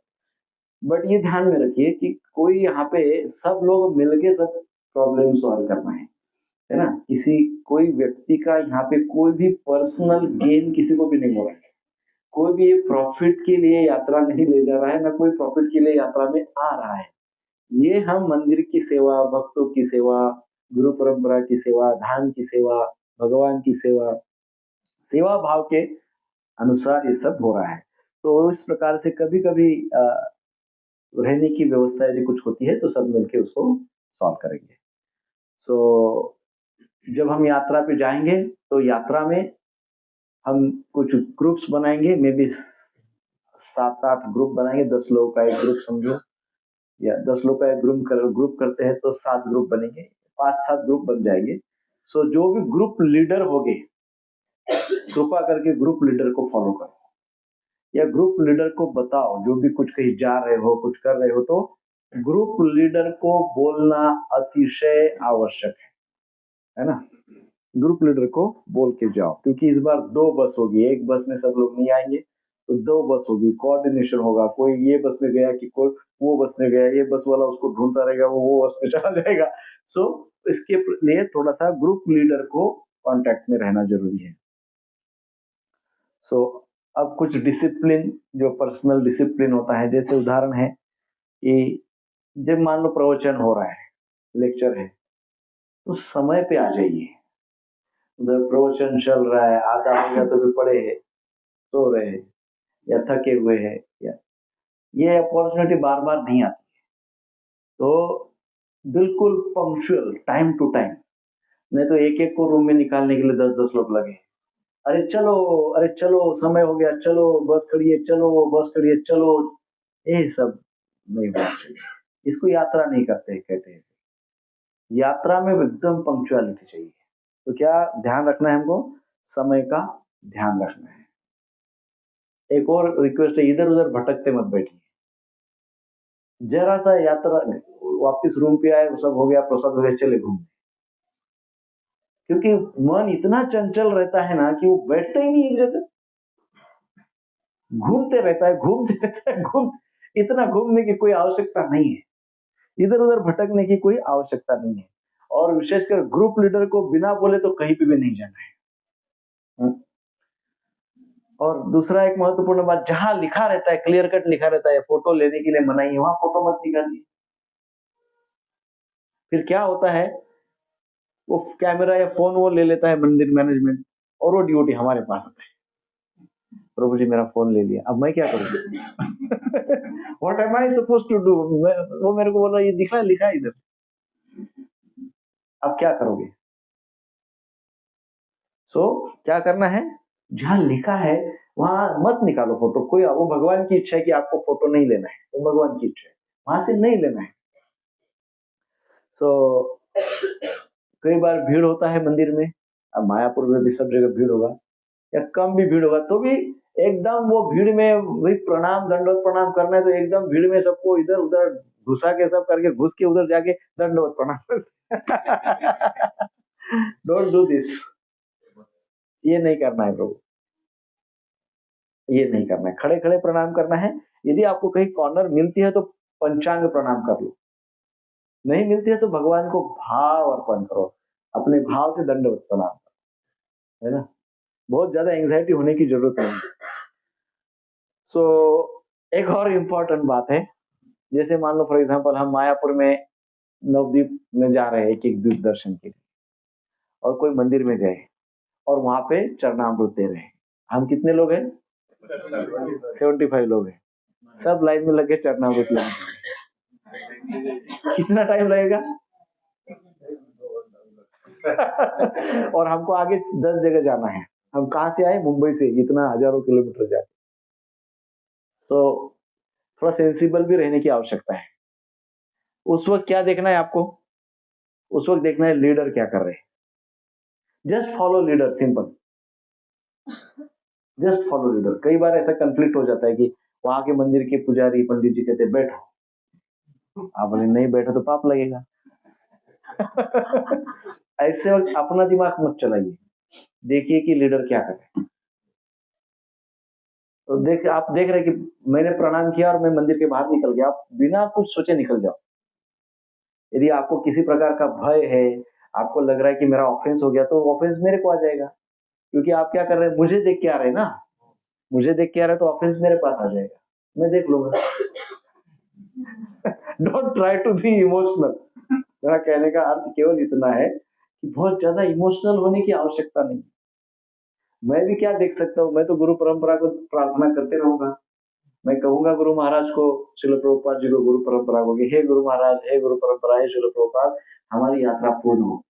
बट ये ध्यान में रखिए कि कोई यहाँ पे सब लोग मिलके सब प्रॉब्लम सॉल्व करना है ना? किसी कोई व्यक्ति का यहाँ पे कोई भी पर्सनल गेन किसी को भी नहीं हो रहा है। कोई भी प्रॉफिट के लिए यात्रा नहीं ले जा रहा है, ना कोई प्रॉफिट के लिए यात्रा में आ रहा है। ये हम मंदिर की सेवा, भक्तों की सेवा, गुरु परंपरा की सेवा, धाम की सेवा, भगवान की सेवा, सेवा भाव के अनुसार ये सब हो रहा है। तो इस प्रकार से कभी कभी रहने की व्यवस्था यदि कुछ होती है तो सब मिलके उसको सॉल्व करेंगे। सो जब हम यात्रा पे जाएंगे तो यात्रा में हम कुछ ग्रुप्स बनाएंगे, मे बी 7-8 ग्रुप बनाएंगे, 10 लोगों का एक ग्रुप समझो, या 10 लोग का एक ग्रुप करते हैं तो 7 ग्रुप बनेंगे, 5-7 ग्रुप बन जाएंगे। सो जो भी ग्रुप लीडर होंगे, कृपा करके ग्रुप लीडर को फॉलो करो, या ग्रुप लीडर को बताओ, जो भी कुछ कहीं जा रहे हो, कुछ कर रहे हो, तो ग्रुप लीडर को बोलना अतिशय आवश्यक है ना? ग्रुप लीडर को बोल के जाओ, क्योंकि इस बार 2 बस होगी, एक बस में सब लोग नहीं आएंगे, तो 2 बस होगी, कोऑर्डिनेशन होगा। कोई ये बस में गया कि कोई वो बस में गया, ये बस वाला उसको ढूंढता रहेगा, वो बस में चला जाएगा। सो इसके लिए थोड़ा सा ग्रुप लीडर को कांटेक्ट में रहना जरूरी है। सो अब कुछ डिसिप्लिन, जो पर्सनल डिसिप्लिन होता है, जैसे उदाहरण है कि जब मान लो प्रवचन हो रहा है, लेक्चर है, तो समय पे आ जाइए। उधर प्रवचन चल रहा है, आधा हो गया तो भी पड़े है, सो रहे हैं, या थके हुए हैं, या ये अपॉर्चुनिटी बार बार नहीं आती। तो बिल्कुल पंक्चुअल, टाइम टू टाइम, नहीं तो एक एक को रूम में निकालने के लिए 10-10 लोग लगे। अरे चलो, अरे चलो, समय हो गया, चलो बस खड़ी है, चलो बस खड़ी है, चलो, ये सब नहीं होना चाहिए। इसको यात्रा नहीं करते कहते हैं। यात्रा में एकदम पंक्चुअलिटी चाहिए। तो क्या ध्यान रखना है हमको? समय का ध्यान रखना है। एक और रिक्वेस्ट है, इधर उधर भटकते मत बैठिए। जरा सा यात्रा वापस रूम पे आए, सब हो गया, प्रसाद हो गया, चले घूमने। क्योंकि मन इतना चंचल रहता है ना कि वो बैठता ही नहीं एक जगह, घूमते रहता है, घूमते रहता है, इतना घूमने की कोई आवश्यकता नहीं है, इधर उधर भटकने की कोई आवश्यकता नहीं है। और विशेषकर ग्रुप लीडर को बिना बोले तो कहीं पे भी नहीं जाना है। और दूसरा एक महत्वपूर्ण बात, जहां लिखा रहता है, क्लियर कट लिखा रहता है फोटो लेने के लिए मनाही है, वहां फोटो मत निकालिए। फिर क्या होता है, वो कैमरा या फोन वो ले लेता है मंदिर मैनेजमेंट, और वो ड्यूटी हमारे पास आता है, प्रभु जी मेरा फोन ले लिया, अब मैं क्या करूँ? What am I suppose to do? वो मेरे को बोला ये लिखा है इधर, अब क्या करोगे? सो क्या करना है, जहां लिखा है वहां मत निकालो फोटो। कोई वो भगवान की इच्छा है कि आपको फोटो नहीं लेना है, वो भगवान की इच्छा है, वहां से नहीं लेना है। सो कई बार भीड़ होता है मंदिर में, अब मायापुर में भी सब जगह भीड़ होगा या कम भी भीड़ होगा, तो भी एकदम वो भीड़ में वही प्रणाम दंडवत प्रणाम करना है, तो एकदम भीड़ में सबको इधर उधर घुसा के सब करके घुस के उधर जाके दंडवत प्रणाम डोंट डू दिस, ये नहीं करना है प्रभु, ये नहीं करना है। खड़े खड़े प्रणाम करना है। यदि आपको कहीं कॉर्नर मिलती है तो पंचांग प्रणाम कर लो, नहीं मिलती है तो भगवान को भाव अर्पण करो, अपने भाव से दंडवत प्रणाम करो, है ना। बहुत ज्यादा एंग्जाइटी होने की जरूरत नहीं। सो एक और इम्पोर्टेंट बात है, जैसे मान लो फॉर एग्जांपल हम मायापुर में नवद्वीप में जा रहे हैं एक एक द्वीप दर्शन के लिए, और कोई मंदिर में गए और वहां पे चरणामृत दे रहे हैं। हम कितने लोग हैं? 75 लोग हैं। सब लाइन में लगे चरणामृत लेने। कितना टाइम लगेगा? और हमको आगे 10 जगह जाना है। हम कहाँ से आए? मुंबई से, इतना हजारों किलोमीटर जाए। तो थोड़ा सेंसिबल भी रहने की आवश्यकता है। उस वक्त क्या देखना है आपको? उस वक्त देखना है लीडर क्या कर रहे हैं। Just follow leader, simple, just follow leader. कई बार ऐसा कंफ्लिक्ट हो जाता है कि वहां के मंदिर के पुजारी पंडित जी कहते बैठो, आप बोले नहीं बैठो तो पाप लगेगा। ऐसे वक्त अपना दिमाग मत चलाइए, देखिए कि लीडर क्या कर रहे हैं। तो आप देख रहे कि मैंने प्रणाम किया और मैं मंदिर के बाहर निकल गया, आप बिना कुछ सोचे निकल जाओ। यदि आपको किसी प्रकार का भय है, आपको लग रहा है कि मेरा ऑफेंस हो गया, तो ऑफेंस मेरे को आ जाएगा, क्योंकि आप क्या कर रहे हैं, मुझे देख के आ रहे हैं ना, मुझे देख के आ रहे हैं तो ऑफेंस मेरे पास आ जाएगा, मैं देख लूंगा। Don't try to be emotional. मेरा कहने का अर्थ केवल इतना है कि बहुत ज्यादा इमोशनल होने की आवश्यकता नहीं। मैं भी क्या देख सकता हूँ, मैं तो गुरु परंपरा को प्रार्थना करते रहूंगा। मैं कहूंगा गुरु महाराज को, श्रील प्रभुपाद जी को, गुरु परंपरा को, हे गुरु महाराज, हे गुरु परंपरा, हे श्रील प्रभुपाद, हमारी यात्रा पूर्ण हो।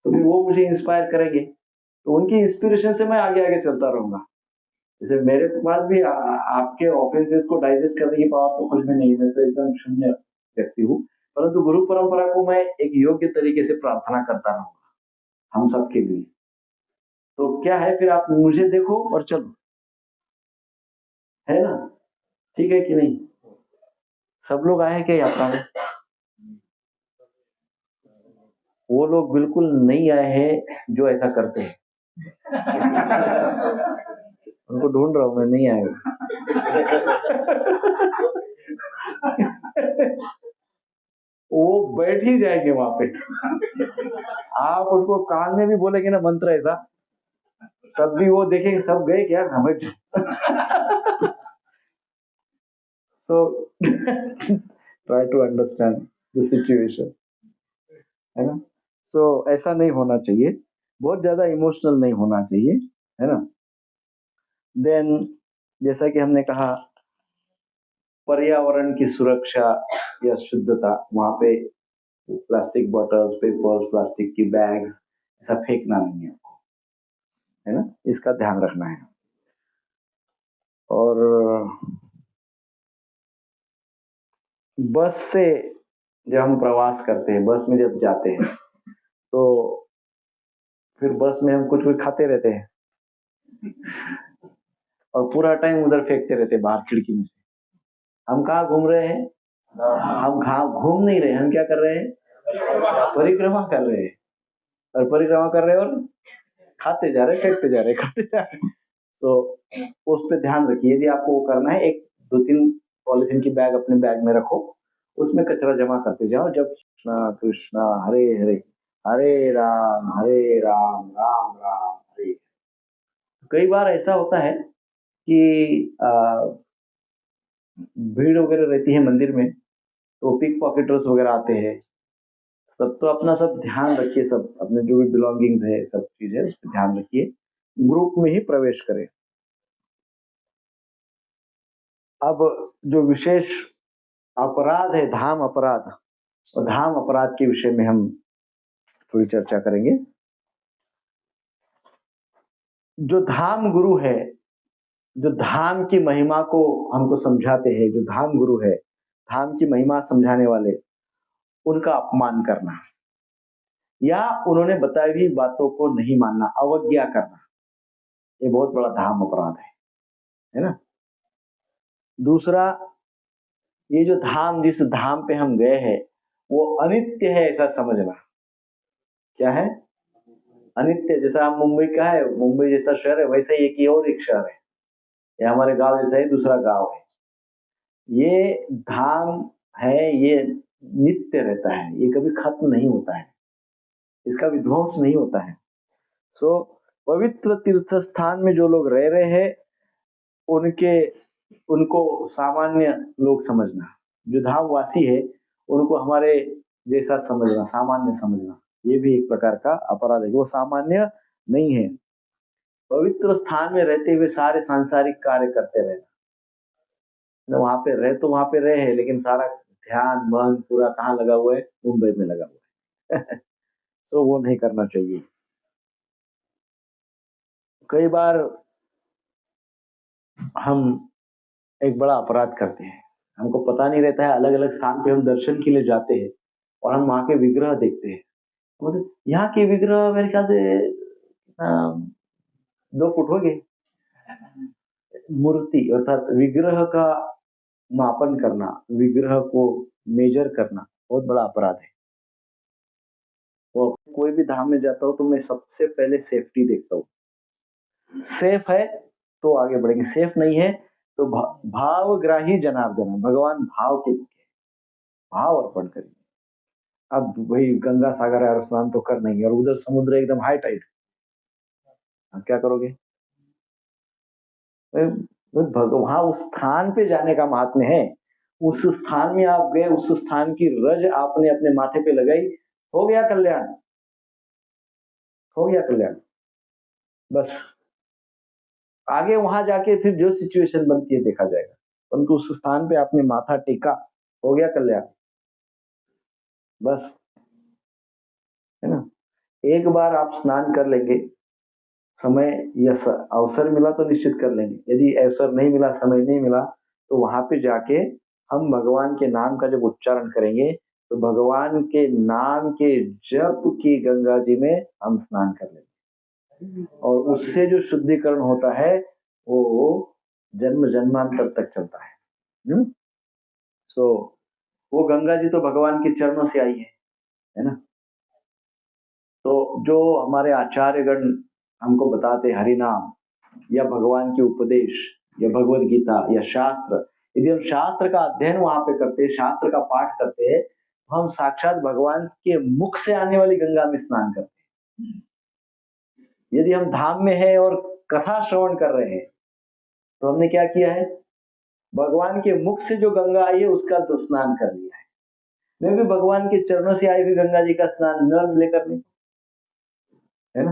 तो फिर वो मुझे इंस्पायर करेंगे, तो उनकी इंस्पिरेशन से मैं आगे आगे चलता रहूंगा। जैसे मेरे पास भी आपके ऑफेंसेस को डाइजेस्ट करने की पावर तो कुछ भी नहीं, मैं तो एकदम शून्य व्यक्ति हूँ, परंतु गुरु परंपरा को मैं एक योग्य तरीके से प्रार्थना करता रहूंगा हम सबके लिए। तो क्या है, फिर आप मुझे देखो और चलो, है ना, ठीक है कि नहीं? सब लोग आए क्या यात्रा में? वो लोग बिल्कुल नहीं आए हैं जो ऐसा करते हैं। उनको ढूंढ रहा हूं मैं, नहीं आए। वो बैठ ही जाएंगे वहां पे। आप उनको कान में भी बोलेंगे ना मंत्र ऐसा, तब भी वो देखेंगे सब गए क्या, ना बैठ। So try to understand the situation, है ना। सो ऐसा नहीं होना चाहिए, बहुत ज्यादा इमोशनल नहीं होना चाहिए, है ना। देन जैसा कि हमने कहा, पर्यावरण की सुरक्षा या शुद्धता, वहां पे प्लास्टिक बॉटल्स, पेपर्स, प्लास्टिक की बैग्स ऐसा फेंकना नहीं है आपको, है ना, इसका ध्यान रखना है। और बस से जब हम प्रवास करते हैं, बस में जब जाते हैं, तो फिर बस में हम कुछ भी खाते रहते हैं और पूरा टाइम उधर फेंकते रहते हैं बाहर खिड़की में से। हम कहाँ घूम रहे हैं? हम घूम नहीं रहे, हम क्या कर रहे हैं? परिक्रमा कर रहे हैं। और परिक्रमा कर रहे हैं और खाते जा रहे, फेंकते जा रहे, खाते जा रहे। तो उस पर ध्यान रखिए। यदि आपको वो करना है, एक 2-3 पॉलिथीन की बैग अपने बैग में रखो, उसमें कचरा जमा करते जाओ। जब कृष्णा कृष्णा हरे हरे, हरे राम राम राम हरे। कई बार ऐसा होता है कि भीड़ वगैरह रहती है मंदिर में, तो पिक पॉकेटर्स वगैरह आते हैं, तब तो अपना सब ध्यान रखिए, सब अपने जो भी बिलोंगिंग्स है, सब चीज है, उस पर ध्यान रखिए, ग्रुप में ही प्रवेश करें। अब जो विशेष अपराध है, धाम अपराध, और धाम अपराध के विषय में हम थोड़ी चर्चा करेंगे। जो धाम गुरु है, जो धाम की महिमा को हमको समझाते हैं, जो धाम गुरु है, धाम की महिमा समझाने वाले, उनका अपमान करना या उन्होंने बताई हुई बातों को नहीं मानना, अवज्ञा करना, ये बहुत बड़ा धाम अपराध है ना। दूसरा, ये जो धाम, जिस धाम पे हम गए हैं वो अनित्य है ऐसा समझना। क्या है? अनित्य। जैसा हम मुंबई का है, मुंबई जैसा शहर है, वैसे ही एक और एक शहर है, या हमारे गांव जैसा ही दूसरा गांव है। ये धाम है, ये नित्य रहता है, ये कभी खत्म नहीं होता है, इसका विध्वंस नहीं होता है। सो पवित्र तीर्थ स्थान में जो लोग रह रहे हैं उनको सामान्य लोग समझना, जो धाम वासी है उनको हमारे जैसा समझना, सामान्य समझना, ये भी एक प्रकार का अपराध है। वो सामान्य नहीं है। पवित्र स्थान में रहते हुए सारे सांसारिक कार्य करते रहना, वहां पे रहे तो वहां पे रहे, लेकिन सारा ध्यान मन पूरा कहाँ लगा हुआ है? मुंबई में लगा हुआ है। सो वो नहीं करना चाहिए। कई बार हम एक बड़ा अपराध करते हैं, हमको पता नहीं रहता है, अलग अलग स्थान पे हम दर्शन के लिए जाते हैं और हम वहां के विग्रह देखते हैं। मतलब यहाँ के विग्रह मेरे ख्याल से 2 फुट हो गए। मूर्ति अर्थात विग्रह का मापन करना, विग्रह को मेजर करना बहुत बड़ा अपराध है। तो कोई भी धाम में जाता हूँ तो मैं सबसे पहले सेफ्टी देखता हूँ। सेफ है तो आगे बढ़ेंगे, सेफ नहीं है तो भावग्राही जनार्दन, भगवान भाव के मुख्य, भाव अर्पण करेंगे। अब वही गंगा सागर है और स्नान तो कर नहीं, और उधर समुद्र एकदम हाई टाइड, अब क्या करोगे? वहां उस स्थान पे जाने का महात्म्य है। उस स्थान में आप गए, उस स्थान की रज आपने अपने माथे पे लगाई, हो गया कल्याण, हो गया कल्याण। बस आगे वहां जाके फिर जो सिचुएशन बनती है देखा जाएगा, परंतु उस स्थान पे आपने माथा टेका, हो गया कल्याण, बस, है ना। एक बार आप स्नान कर लेंगे, समय या अवसर मिला तो निश्चित कर लेंगे, यदि अवसर नहीं मिला, समय नहीं मिला, तो वहां पे जाके हम भगवान के नाम का जब उच्चारण करेंगे तो भगवान के नाम के जप की गंगा जी में हम स्नान कर लेंगे, और उससे जो शुद्धिकरण होता है वो जन्म जन्मांतर तक चलता है। सो वो गंगा जी तो भगवान के चरणों से आई है ना। तो जो हमारे आचार्यगण हमको बताते हरि नाम या भगवान के उपदेश या भगवत गीता या शास्त्र, यदि हम शास्त्र का अध्ययन वहां पे करते हैं, शास्त्र का पाठ करते हैं, तो हम साक्षात भगवान के मुख से आने वाली गंगा में स्नान करते हैं। यदि हम धाम में है और कथा श्रवण कर रहे हैं तो हमने क्या किया है? भगवान के मुख से जो गंगा आई है उसका तो स्नान कर लिया है। मैं भी भगवान के चरणों से आई हुई गंगा जी का स्नान न लेकर नहीं, है ना।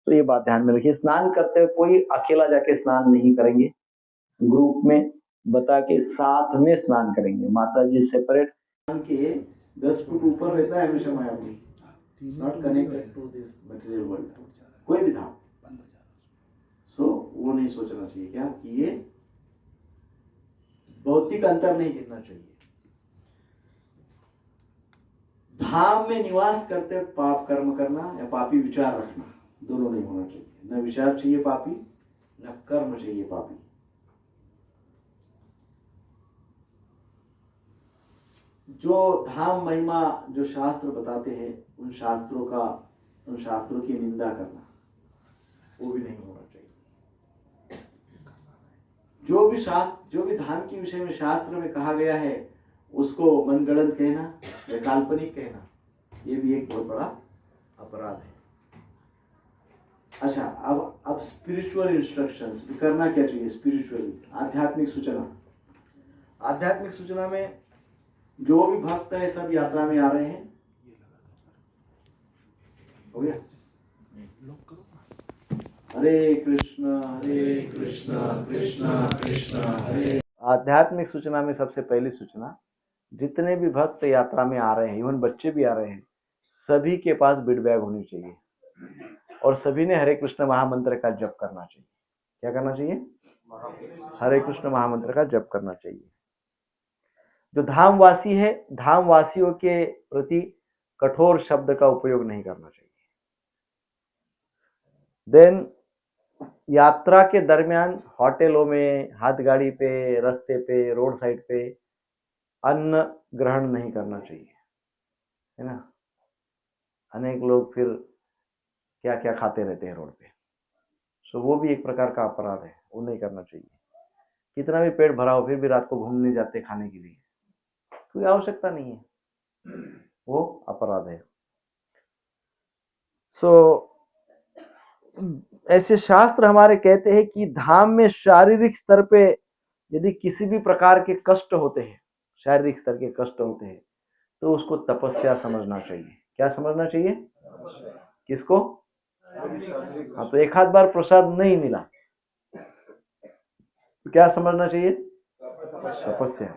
तो ये बात ध्यान में रखिए, स्नान करते हुए कोई अकेला जाके स्नान नहीं करेंगे, ग्रुप में बता के साथ में स्नान करेंगे। माता जी सेपरेट के 10 फुट ऊपर रहता है हमेशा Mayapuri, not connected to this material world, कोई भी धाम। सो वो नहीं सोचना चाहिए क्या कि ये भौतिक अंतर नहीं गिनना चाहिए। धाम में निवास करते पाप कर्म करना या पापी विचार रखना दोनों नहीं होना चाहिए। न विचार चाहिए पापी, न कर्म चाहिए पापी। जो धाम महिमा जो शास्त्र बताते हैं उन शास्त्रों की निंदा करना वो भी नहीं होना चाहिए। जो भी धाम के विषय में शास्त्र में कहा गया है उसको मनगढ़ंत कहना या काल्पनिक कहना, ये भी एक बहुत बड़ा अपराध है। अच्छा, अब स्पिरिचुअल इंस्ट्रक्शंस करना क्या चाहिए? स्पिरिचुअली आध्यात्मिक सूचना, आध्यात्मिक सूचना में जो भी भक्त है सब यात्रा में आ रहे हैं, हो गया। हरे कृष्णा कृष्णा कृष्णा हरे। आध्यात्मिक सूचना में सबसे पहली सूचना, जितने भी भक्त यात्रा में आ रहे हैं, इवन बच्चे भी आ रहे हैं, सभी के पास बिड बैग होनी चाहिए। और सभी ने हरे कृष्ण महामंत्र का जप करना चाहिए। क्या करना चाहिए? हरे कृष्ण महामंत्र का जप करना चाहिए। जो धामवासी है, धामवासियों के प्रति कठोर शब्द का उपयोग नहीं करना चाहिए। देन यात्रा के दरमियान होटलों में, हाथ गाड़ी पे, रास्ते पे, रोड साइड पे अन्न ग्रहण नहीं करना चाहिए, है ना। अनेक लोग फिर क्या क्या खाते रहते हैं रोड पे, सो वो भी एक प्रकार का अपराध है, वो नहीं करना चाहिए। कितना भी पेट भरा हो फिर भी रात को घूमने जाते खाने के लिए, कोई आवश्यकता नहीं है, वो अपराध है। सो ऐसे शास्त्र हमारे कहते हैं कि धाम में शारीरिक स्तर पे यदि किसी भी प्रकार के कष्ट होते हैं, शारीरिक स्तर के कष्ट होते हैं, तो उसको तपस्या समझना चाहिए। क्या समझना चाहिए? किसको? हाँ, तो एक आध बार प्रसाद नहीं मिला तो क्या समझना चाहिए? तपस्या।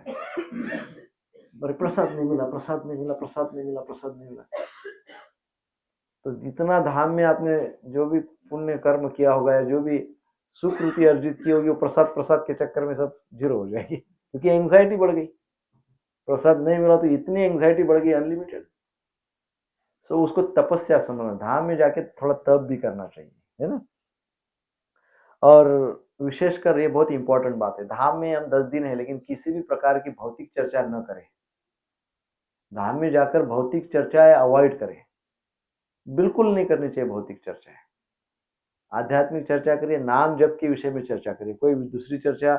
प्रसाद नहीं मिला, प्रसाद नहीं मिला, प्रसाद नहीं मिला, प्रसाद नहीं मिला, तो जितना धाम में आपने जो भी पुण्य कर्म किया होगा या जो भी सुकृति अर्जित की होगी, वो प्रसाद प्रसाद के चक्कर में सब जीरो हो जाएगी, क्योंकि एंग्जाइटी बढ़ गई। प्रसाद नहीं मिला तो इतनी एंग्जाइटी बढ़ गई अनलिमिटेड। सो उसको तपस्या समझना, धाम में जाके थोड़ा तप भी करना चाहिए, है ना। और विशेषकर ये बहुत इंपॉर्टेंट बात है, धाम में हम 10 दिन है लेकिन किसी भी प्रकार की भौतिक चर्चा न करें। धाम में जाकर भौतिक चर्चाएं अवॉइड करें, बिल्कुल नहीं करनी चाहिए भौतिक चर्चाएं। आध्यात्मिक चर्चा करिए, नाम जप के विषय में चर्चा करिए, कोई दूसरी चर्चा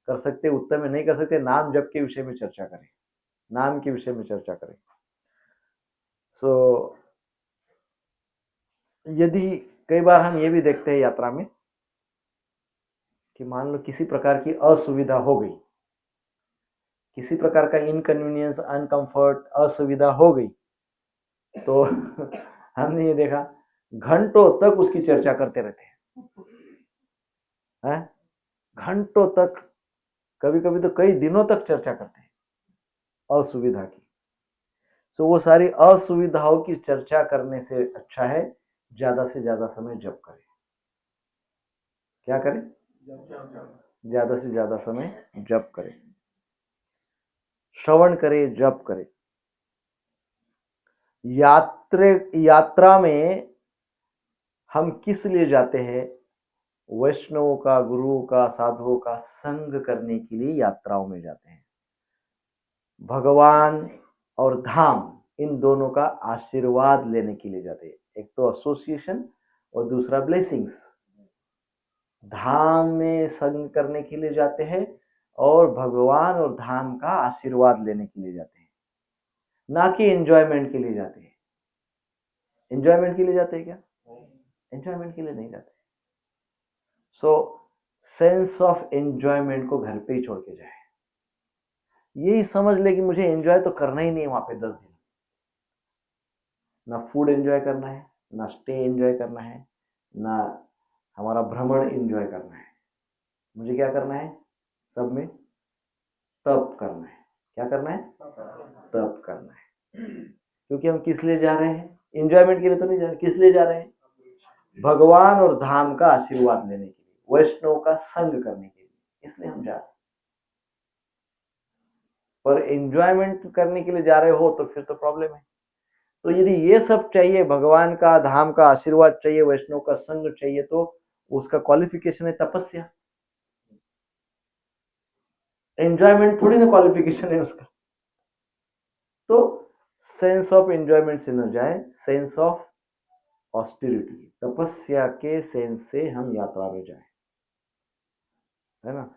कर सकते उत्तम में नहीं कर सकते, नाम जप के विषय में चर्चा करें, नाम के विषय में चर्चा करें। सो यदि कई बार हम ये भी देखते हैं यात्रा में कि मान लो किसी प्रकार की असुविधा हो गई, किसी प्रकार का इनकन्वीनियंस, अनकंफर्ट, असुविधा हो गई, तो हमने ये देखा घंटों तक उसकी चर्चा करते रहते हैं, घंटों तक, कभी कभी तो कई दिनों तक चर्चा करते हैं असुविधा की। सो वो सारी असुविधाओं की चर्चा करने से अच्छा है ज्यादा से ज्यादा समय जप करें। क्या करें? ज्यादा से ज्यादा समय जप करें, श्रवण करें, जप करें। यात्रा में हम किस लिए जाते हैं? वैष्णवों का, गुरुओं का, साधुओं का संग करने के लिए यात्राओं में जाते हैं। भगवान और धाम, इन दोनों का आशीर्वाद लेने के लिए जाते हैं। एक तो एसोसिएशन और दूसरा ब्लेसिंग्स। धाम में संग करने के लिए जाते हैं और भगवान और धाम का आशीर्वाद लेने के लिए जाते हैं, ना कि एंजॉयमेंट के लिए जाते हैं। एंजॉयमेंट के लिए जाते हैं क्या? एंजॉयमेंट के लिए नहीं जाते। सो सेंस ऑफ एंजॉयमेंट को घर पे ही छोड़ के जाए। यही समझ ले कि मुझे एंजॉय तो करना ही नहीं है वहां पे 10 दिन। ना फूड एंजॉय करना है, ना स्टे एंजॉय करना है, ना हमारा भ्रमण एंजॉय करना है। मुझे क्या करना है? सब में तप करना है। क्या करना है? तप करना है। क्योंकि हम किस लिए जा रहे हैं? एंजॉयमेंट के लिए तो नहीं जा रहे। किस लिए जा रहे हैं? भगवान और धाम का आशीर्वाद लेने के लिए, वैष्णव का संग करने के लिए, इसलिए हम जा रहे हैं। पर एंजॉयमेंट करने के लिए जा रहे हो तो फिर तो प्रॉब्लम है। तो यदि ये सब चाहिए, भगवान का, धाम का आशीर्वाद चाहिए, वैष्णव का संग चाहिए, तो उसका क्वालिफिकेशन है तपस्या। एंजॉयमेंट थोड़ी ना क्वालिफिकेशन है उसका। तो सेंस ऑफ एंजॉयमेंट से न जाए, सेंस ऑफ ऑस्टेरिटी, तपस्या के सेंस से हम यात्रा में जाए, है ना।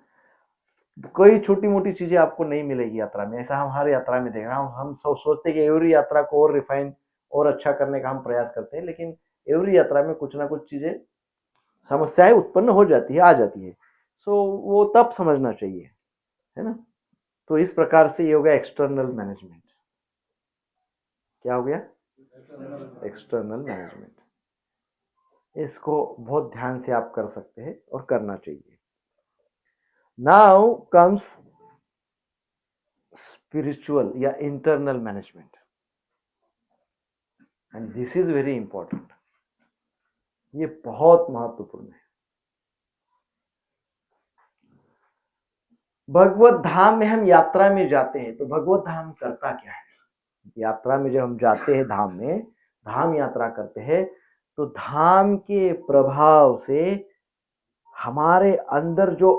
कोई छोटी मोटी चीजें आपको नहीं मिलेगी यात्रा में, ऐसा हम हर यात्रा में देख रहे हैं। हम सब सोचते हैं कि एवरी यात्रा को और रिफाइन और अच्छा करने का हम प्रयास करते हैं, लेकिन एवरी यात्रा में कुछ ना कुछ चीजें, समस्याएं उत्पन्न हो जाती है, आ जाती है। सो वो तब समझना चाहिए, है ना। तो इस प्रकार से ये हो गया एक्सटर्नल मैनेजमेंट। क्या हो गया? External management. इसको बहुत ध्यान से आप कर सकते हैं और करना चाहिए। नाउ कम्स स्पिरिचुअल या internal management, and this is very important. ये बहुत महत्वपूर्ण है। भगवत धाम में हम यात्रा में जाते हैं, तो भगवत धाम करता क्या है? यात्रा में जब हम जाते हैं धाम में, धाम यात्रा करते हैं, तो धाम के प्रभाव से हमारे अंदर जो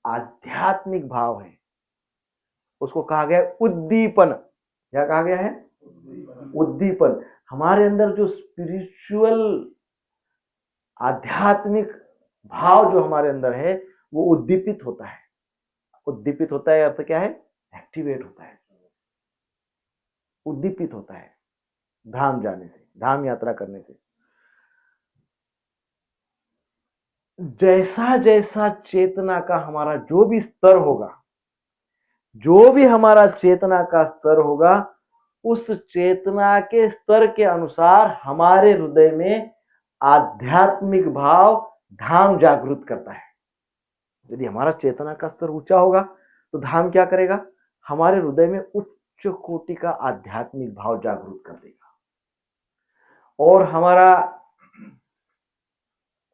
आध्यात्मिक भाव है उसको कहा गया है उद्दीपन। क्या कहा गया है? उद्दीपन। हमारे अंदर जो स्पिरिचुअल आध्यात्मिक भाव जो हमारे अंदर है वो उद्दीपित होता है। उद्दीपित होता है अर्थ क्या है? एक्टिवेट होता है, उद्दीपित होता है धाम जाने से, धाम यात्रा करने से। जैसा जैसा चेतना का हमारा जो भी स्तर होगा, जो भी हमारा चेतना का स्तर होगा, उस चेतना के स्तर के अनुसार हमारे हृदय में आध्यात्मिक भाव धाम जागृत करता है। यदि हमारा चेतना का स्तर ऊंचा होगा तो धाम क्या करेगा? हमारे हृदय में उच्च कोटि का आध्यात्मिक भाव जागृत कर देगा। और हमारा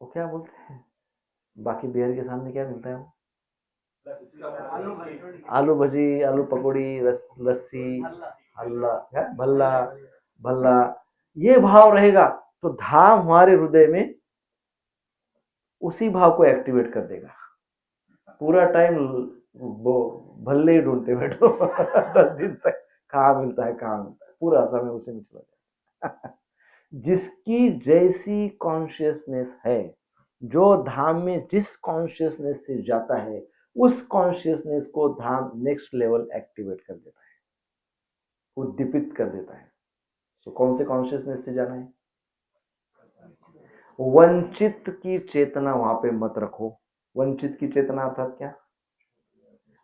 वो क्या बोलते हैं, बाकी बिहार के सामने क्या मिलता है वो? आलू भजी, आलू पकौड़ी, लस्सी, हल्ला, भल्ला भल्ला, ये भाव रहेगा तो धाम हमारे हृदय में उसी भाव को एक्टिवेट कर देगा। पूरा टाइम वो भल्ले ही ढूंढते बैठो 10 दिन तक कहाँ मिलता है, कहाँ मिलता है, पूरा समय उसी में चला जाए। जिसकी जैसी कॉन्शियसनेस है, जो धाम में जिस कॉन्शियसनेस से जाता है, उस कॉन्शियसनेस को धाम नेक्स्ट लेवल एक्टिवेट कर देता है, उद्दीपित कर देता है। तो कौन से कॉन्शियसनेस से जाना है? वंचित की चेतना वहां पे मत रखो। वंचित की चेतना अर्थात क्या?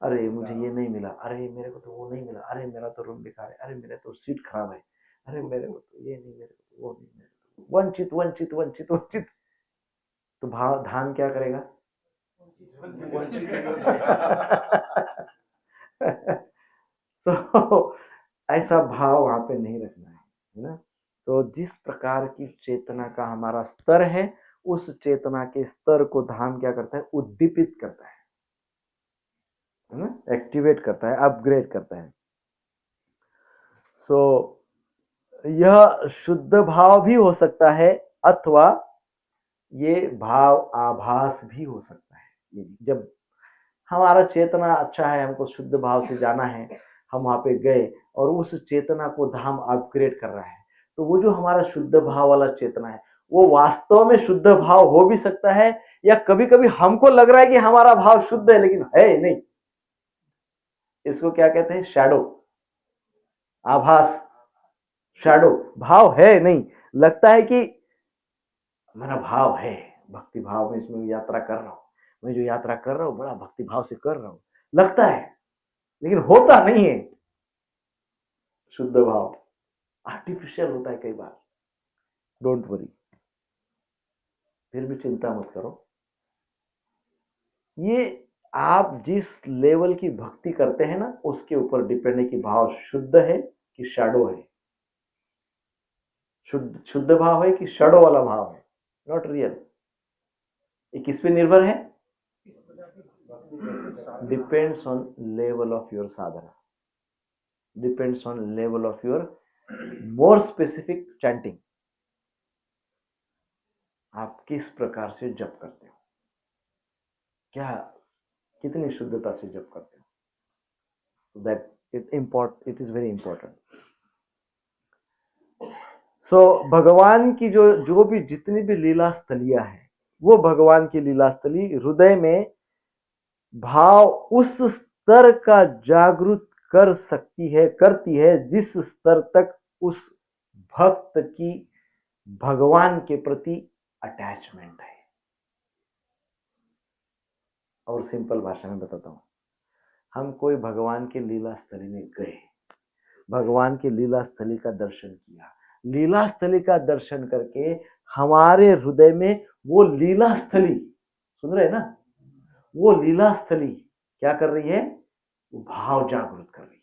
अरे मुझे ये नहीं मिला, अरे मेरे को तो वो नहीं मिला, अरे मेरा तो रूम बेकार है, अरे मेरा तो सीट खराब है, अरे मेरे को तो ये नहीं, मेरे को तो वो नहीं, मेरे को वंचित वंचित वंचित वंचित। तो भाव धाम क्या करेगा? so, ऐसा भाव वहां पे नहीं रखना है ना। तो जिस प्रकार की चेतना का हमारा स्तर है, उस चेतना के स्तर को धाम क्या करता है? उद्दीपित करता है ना, एक्टिवेट करता है, अपग्रेड करता है। सो यह शुद्ध भाव भी हो सकता है अथवा ये भाव आभास भी हो सकता है। जब हमारा चेतना अच्छा है, हमको शुद्ध भाव से जाना है, हम वहां पे गए और उस चेतना को धाम अपग्रेड कर रहा है, तो वो जो हमारा शुद्ध भाव वाला चेतना है वो वास्तव में शुद्ध भाव हो भी सकता है, या कभी कभी हमको लग रहा है कि हमारा भाव शुद्ध है लेकिन है नहीं। इसको क्या कहते हैं? शैडो, आभास, शैडो। भाव है नहीं, लगता है कि मेरा भाव है, भक्ति भाव में इसमें यात्रा कर रहा हूं, मैं जो यात्रा कर रहा हूं बड़ा भक्ति भाव से कर रहा हूं, लगता है, लेकिन होता नहीं है। शुद्ध भाव आर्टिफिशियल होता है कई बार। डोंट वरी, फिर भी चिंता मत करो। ये आप जिस लेवल की भक्ति करते हैं ना, उसके ऊपर डिपेंड है कि भाव शुद्ध है कि शैडो है। शुद्ध भाव है कि शैडो वाला भाव है, नॉट रियल। ये किस पे निर्भर है? Depends on level of your Sadhana, depends on level of your more specific chanting. आप किस प्रकार से जप करते हो, क्या कितनी शुद्धता से जप करते हो, that it is very important. So भगवान की जो भी जितनी भी लीला स्थलियां हैं, वो भगवान की लीला स्थली हृदय में भाव उस स्तर का जागृत कर सकती है, करती है जिस स्तर तक उस भक्त की भगवान के प्रति अटैचमेंट है। और सिंपल भाषा में बताता हूं, हम कोई भगवान के लीला स्थली में गए, भगवान की लीला स्थली का दर्शन किया, लीला स्थली का दर्शन करके हमारे हृदय में वो लीला स्थली, सुन रहे ना, वो लीला स्थली क्या कर रही है? भाव जागृत कर रही है।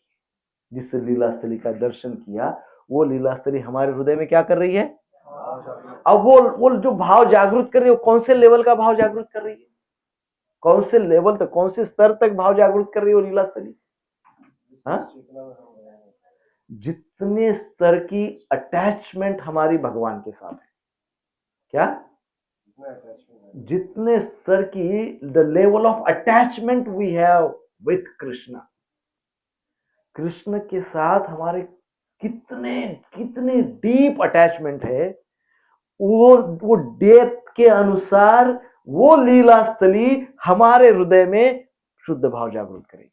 जिस लीला स्थली का दर्शन किया, वो लीला स्थली हमारे हृदय में क्या कर रही है? अब वो जो भाव जागृत कर रही है, कौन से लेवल का भाव जागृत कर रही है, कौन से लेवल तक, कौन से स्तर तक भाव जागृत कर रही है वो लीला स्थली? जितने स्तर की अटैचमेंट हमारी भगवान के साथ है, क्या जितने स्तर की the level of attachment we have with Krishna, Krishna के साथ हमारे कितने कितने डीप अटैचमेंट है, वो डेप्थ के अनुसार वो लीला स्थली हमारे हृदय में शुद्ध भाव जागृत करेगी।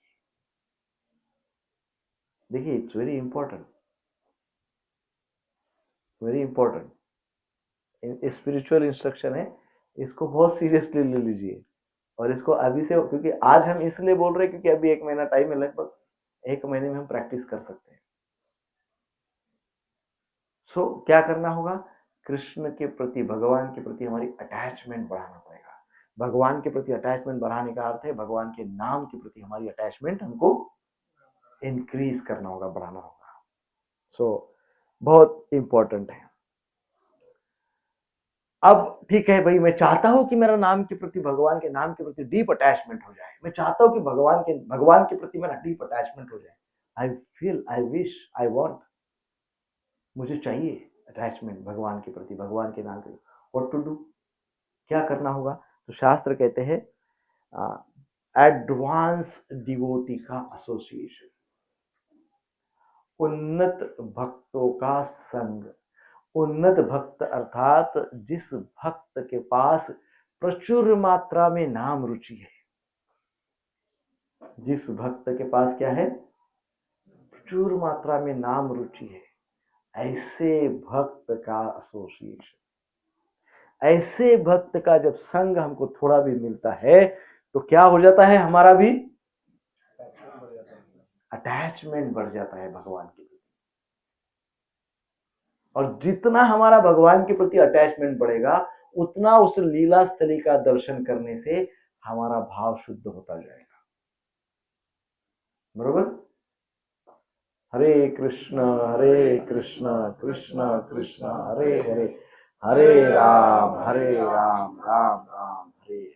देखिए, it's very important, very important spiritual instruction है, इसको बहुत सीरियसली ले लीजिए। और इसको अभी से, क्योंकि आज हम इसलिए बोल रहे हैं क्योंकि अभी 1 महीना टाइम है, लगभग 1 महीने में हम प्रैक्टिस कर सकते हैं। सो क्या करना होगा? कृष्ण के प्रति, भगवान के प्रति हमारी अटैचमेंट बढ़ाना पड़ेगा। भगवान के प्रति अटैचमेंट बढ़ाने का अर्थ है भगवान के नाम के प्रति हमारी अटैचमेंट हमको इंक्रीज करना होगा, बढ़ाना होगा। सो बहुत इंपॉर्टेंट है। अब ठीक है भाई, मैं चाहता हूं कि मेरा नाम के प्रति, भगवान के नाम के प्रति डीप अटैचमेंट हो जाए। मैं चाहता हूं कि भगवान के प्रति मेरा डीप अटैचमेंट हो जाए। I feel, I wish, I want, मुझे चाहिए अटैचमेंट भगवान के प्रति, भगवान के नाम के प्रति। व्हाट टू डू, क्या करना होगा? तो शास्त्र कहते हैं एडवांस डिवोटी का एसोसिएशन, उन्नत भक्तों का संग। उन्नत भक्त अर्थात जिस भक्त के पास प्रचुर मात्रा में नाम रुचि है, जिस भक्त के पास क्या है? प्रचुर मात्रा में नाम रुचि है, ऐसे भक्त का एसोसिएशन, ऐसे भक्त का जब संग हमको थोड़ा भी मिलता है तो क्या हो जाता है? हमारा भी अटैचमेंट बढ़ जाता है भगवान के प्रति। और जितना हमारा भगवान के प्रति अटैचमेंट बढ़ेगा, उतना उस लीला स्थली का दर्शन करने से हमारा भाव शुद्ध होता जाएगा। बरोबर? हरे कृष्ण कृष्ण कृष्ण हरे हरे, हरे राम राम राम हरे।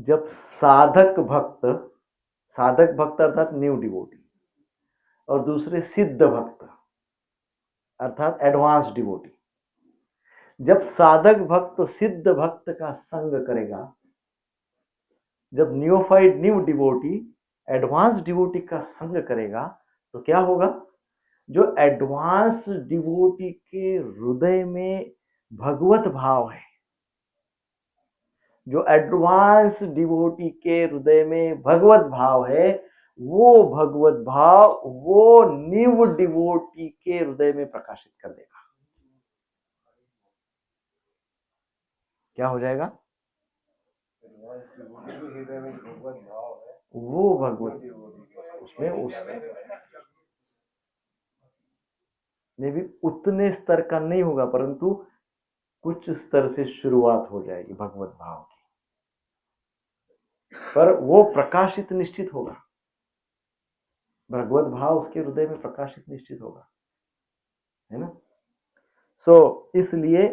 जब साधक भक्त अर्थात न्यू डिवोटी, और दूसरे सिद्ध भक्त अर्थात एडवांस डिवोटी, जब साधक भक्त सिद्ध भक्त का संग करेगा, जब न्यूफाइड न्यू डिवोटी एडवांस डिवोटी का संग करेगा, तो क्या होगा? जो एडवांस डिवोटी के हृदय में भगवत भाव है, जो एडवांस डिवोटी के हृदय में भगवत भाव है, वो भगवत भाव वो न्यू डिवोटी के हृदय में प्रकाशित कर देगा। क्या हो जाएगा? वो भगवत उसमें में भी उतने स्तर का नहीं होगा, परंतु कुछ स्तर से शुरुआत हो जाएगी भगवत भाव की, पर वो प्रकाशित निश्चित होगा। भगवत भाव उसके हृदय में प्रकाशित निश्चित होगा, है ना? सो इसलिए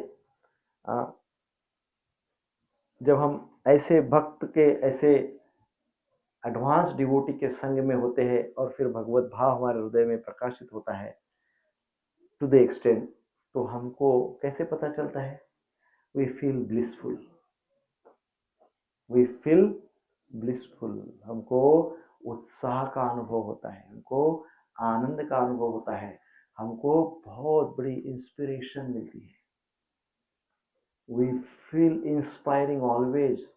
जब हम ऐसे भक्त के, ऐसे एडवांस डिवोटी के संग में होते हैं और फिर भगवत भाव हमारे हृदय में प्रकाशित होता है टू द एक्सटेंट, तो हमको कैसे पता चलता है? We feel blissful, we feel blissful, हमको उत्साह का अनुभव होता है, हमको आनंद का अनुभव होता है, हमको बहुत बड़ी इंस्पिरेशन मिलती है। We feel inspiring always,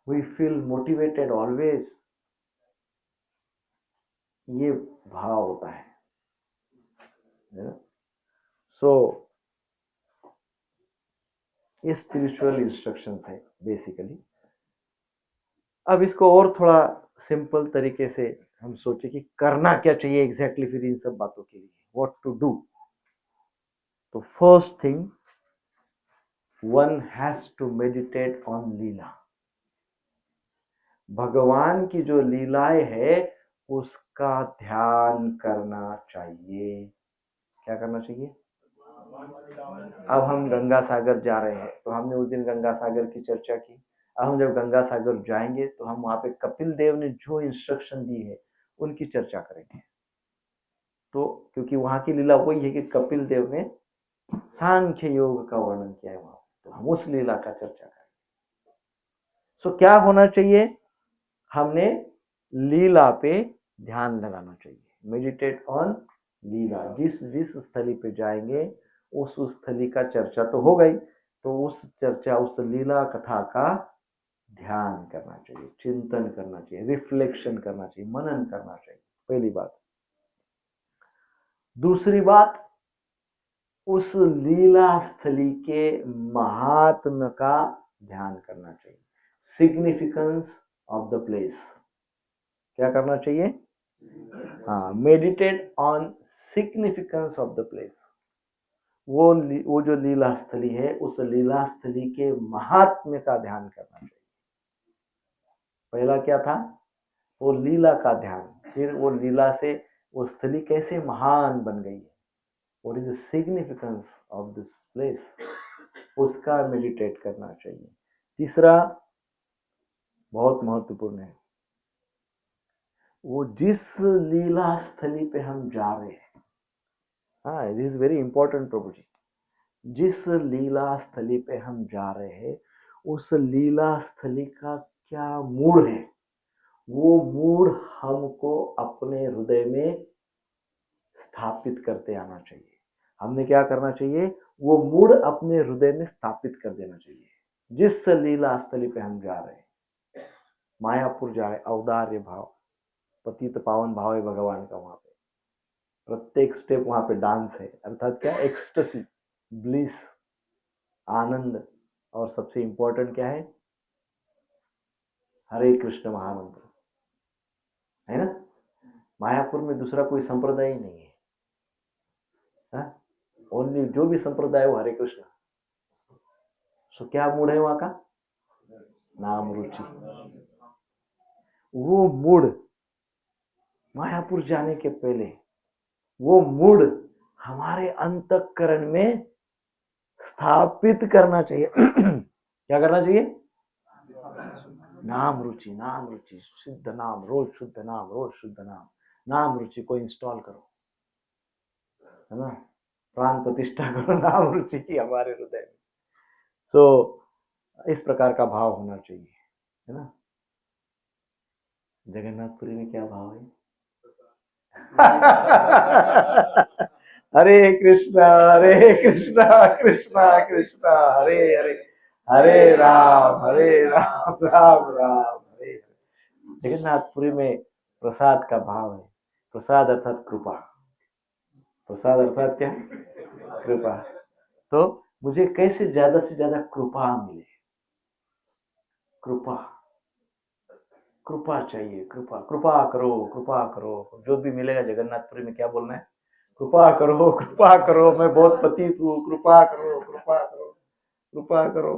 we feel motivated always, ये भाव होता है ना? सो ये स्पिरिचुअल इंस्ट्रक्शन है बेसिकली। अब इसको और थोड़ा सिंपल तरीके से हम सोचे कि करना क्या चाहिए एग्जैक्टली फिर इन सब बातों के लिए, व्हाट टू डू। तो first thing, one has to meditate on lila. भगवान की जो लीलाएं है उसका ध्यान करना चाहिए। क्या करना चाहिए? अब हम गंगा सागर जा रहे हैं, तो हमने उस दिन गंगा सागर की चर्चा की। अब हम जब गंगा सागर जाएंगे तो हम वहां पे कपिल देव ने जो इंस्ट्रक्शन दी है उनकी चर्चा करेंगे। तो क्योंकि वहां की लीला वही है कि कपिल देव ने सांख्य योग का वर्णन किया है वहां, तो हम उस लीला का चर्चा करेंगे। सो क्या होना चाहिए? हमने लीला पे ध्यान लगाना चाहिए, मेडिटेट ऑन लीला। जिस जिस स्थली पे जाएंगे उस स्थली का चर्चा तो हो गई, तो उस चर्चा, उस लीला कथा का ध्यान करना चाहिए, चिंतन करना चाहिए, रिफ्लेक्शन करना चाहिए, मनन करना चाहिए, पहली बात। दूसरी बात, उस लीला स्थली के महात्म्य का ध्यान करना चाहिए, सिग्निफिकेंस ऑफ द प्लेस। क्या करना चाहिए? हाँ, meditate on significance of the place. वो जो लीला स्थली है, उस लीला स्थली के महात्म्य का ध्यान करना चाहिए। पहला क्या था? वो लीला का ध्यान, फिर वो लीला से वो स्थली कैसे महान बन गई है, what is the significance of this place, उसका मेडिटेट करना चाहिए। तीसरा बहुत महत्वपूर्ण है, वो जिस लीला स्थली पे हम जा रहे हैं, हाँ इट इज वेरी इंपॉर्टेंट प्रभु जी, जिस लीला स्थली पे हम जा रहे हैं उस लीला स्थली का क्या मूड है, वो मूड हमको अपने हृदय में स्थापित करते आना चाहिए। हमने क्या करना चाहिए? वो मूड अपने हृदय में स्थापित कर देना चाहिए। जिस लीला स्थली पे हम जा रहे हैं, मायापुर जा रहे, औदार्य भाव, पतित पावन भाव है भगवान का वहां पे, प्रत्येक स्टेप वहां पे डांस है, अर्थात क्या? एक्सटेसी, ब्लिस, आनंद। और सबसे इंपॉर्टेंट क्या है? हरे कृष्ण महामंत्र है ना। मायापुर में दूसरा कोई संप्रदाय ही नहीं है, ओनली जो भी संप्रदाय वो हरे कृष्ण। सो क्या मूड है वहां का? नाम रुचि। वो मूड मायापुर जाने के पहले, वो मूड हमारे अंतःकरण में स्थापित करना चाहिए। क्या करना चाहिए? नाम रुचि, नाम रुचि, शुद्ध नाम, रोज शुद्ध नाम, रोज शुद्ध नाम। नाम रुचि को इंस्टॉल करो, है ना, प्राण प्रतिष्ठा करो नाम रुचि की हमारे हृदय में। सो इस प्रकार का भाव होना चाहिए, है ना। जगन्नाथपुरी में क्या भाव है? हरे कृष्णा कृष्णा कृष्णा हरे हरे, हरे राम राम राम हरे। जगन्नाथपुरी में प्रसाद का भाव है। प्रसाद अर्थात कृपा, प्रसाद अर्थात क्या? कृपा। तो मुझे कैसे ज्यादा से ज्यादा कृपा मिले, कृपा, कृपा चाहिए, कृपा, कृपा करो, कृपा करो। जो भी मिलेगा जगन्नाथपुरी में क्या बोलना है? कृपा करो, कृपा करो, मैं बहुत पतित हूँ, कृपा करो, कृपा करो, कृपा करो।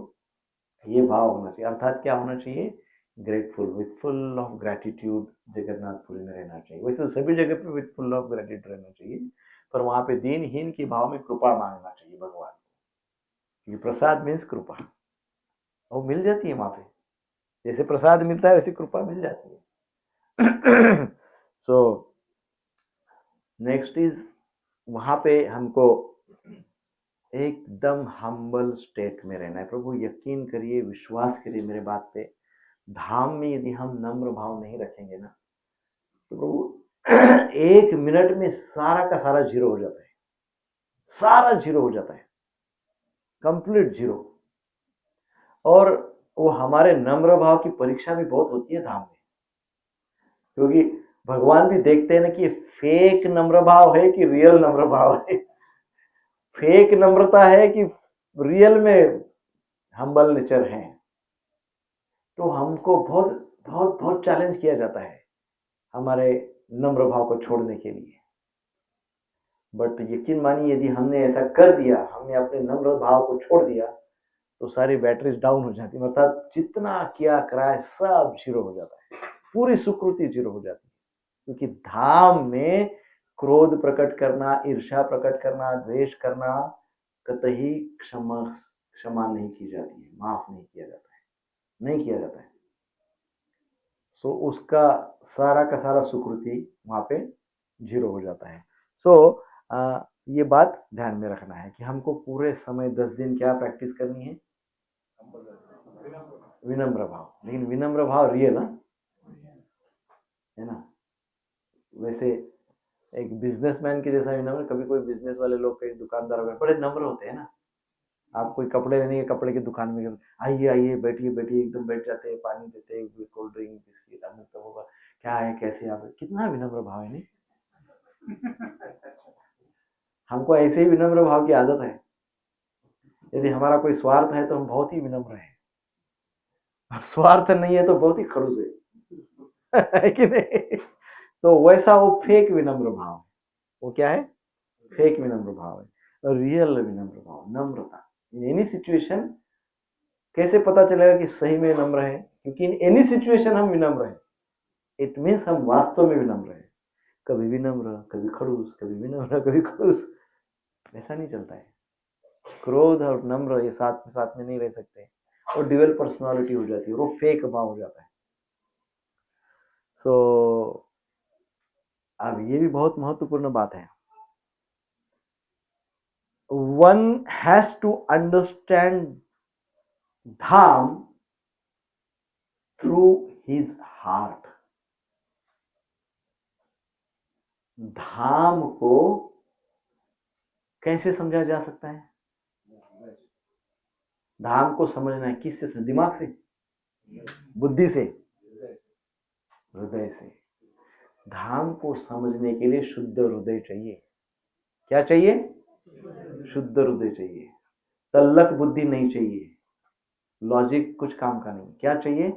ये भाव होना चाहिए। अर्थात क्या होना चाहिए? Grateful, with full of gratitude Jagannathpuri में रहना चाहिए। वैसे सभी जगह पे विथ फुल ऑफ ग्रेटिट्यूड रहना चाहिए, पर वहां पे दीनहीन के भाव में कृपा मांगना चाहिए भगवान को, क्योंकि प्रसाद मीन्स कृपा, वो मिल जाती है वहां पे। जैसे प्रसाद मिलता है वैसे कृपा मिल जाती है। सो नेक्स्ट इज, वहां पे हमको एकदम हम्बल स्टेट में रहना है। प्रभु यकीन करिए, विश्वास करिए मेरे बात पे, धाम में यदि हम नम्र भाव नहीं रखेंगे ना, तो प्रभु 1 मिनट में सारा का सारा जीरो हो जाता है, सारा जीरो हो जाता है, कंप्लीट जीरो। और वो हमारे नम्र भाव की परीक्षा भी बहुत होती है धाम में, क्योंकि भगवान भी देखते हैं ना कि फेक नम्र भाव है कि रियल नम्र भाव है, फेक नम्रता है कि रियल में हम्बल नेचर है। तो हमको बहुत बहुत बहुत चैलेंज किया जाता है हमारे नम्र भाव को छोड़ने के लिए। बट यकीन मानिए, यदि हमने ऐसा कर दिया, हमने अपने नम्र भाव को छोड़ दिया, तो सारी बैटरीज डाउन हो जाती है, अर्थात जितना किया कराए सब जीरो हो जाता है, पूरी सुकृति जीरो हो जाती है। क्योंकि धाम में क्रोध प्रकट करना, ईर्ष्या प्रकट करना, द्वेष करना कतई क्षमा नहीं की जाती है, माफ नहीं किया जाता है, नहीं किया जाता है। सो उसका सारा का सारा सुकृति वहां पे जीरो हो जाता है। सो ये बात ध्यान में रखना है कि हमको पूरे समय 10 दिन क्या प्रैक्टिस करनी है, विनम्र भाव। लेकिन विनम्र भाव रियल है ना। वैसे एक बिजनेसमैन के जैसा विनम्र, कभी कोई बिजनेस वाले लोग, कई दुकानदार बड़े नम्र होते हैं ना। आप कोई कपड़े लेने के, कपड़े की दुकान में आइए आइए बैठिए बैठिए, एकदम बैठ जाते हैं, पानी देते हैं, कोल्ड ड्रिंक बिस्किट अमुक तक होगा, क्या है कैसे आप, कितना विनम्र भाव है। नहीं, हमको ऐसे ही विनम्र भाव की आदत है। यदि हमारा कोई स्वार्थ है तो हम बहुत ही विनम्र हैं, अब स्वार्थ नहीं है तो बहुत ही खड़ूस है कि नहीं। तो वैसा वो फेक विनम्र भाव है। वो क्या है? फेक विनम्र भाव है। और रियल विनम्र भाव, नम्रता इन एनी सिचुएशन। कैसे पता चलेगा कि सही में नम्र है? क्योंकि इन एनी सिचुएशन हम विनम्र हैं, इट मीन्स हम वास्तव में विनम्र हैं। कभी विनम्र, कभी खड़ूस, कभी विनम्र, कभी खड़ूस, ऐसा नहीं चलता है। क्रोध और नम्र ये साथ में नहीं रह सकते, और ड्यूअल पर्सनालिटी हो जाती है, वो फेक भाव हो जाता है। सो अब ये भी बहुत महत्वपूर्ण बात है। One has to understand dham through his heart. धाम को कैसे समझा जा सकता है? धाम को समझना है किससे? दिमाग से, बुद्धि से, हृदय से। धाम को समझने के लिए शुद्ध हृदय चाहिए। क्या चाहिए? शुद्ध हृदय चाहिए। तल्लक बुद्धि नहीं चाहिए, लॉजिक कुछ काम का नहीं। क्या चाहिए?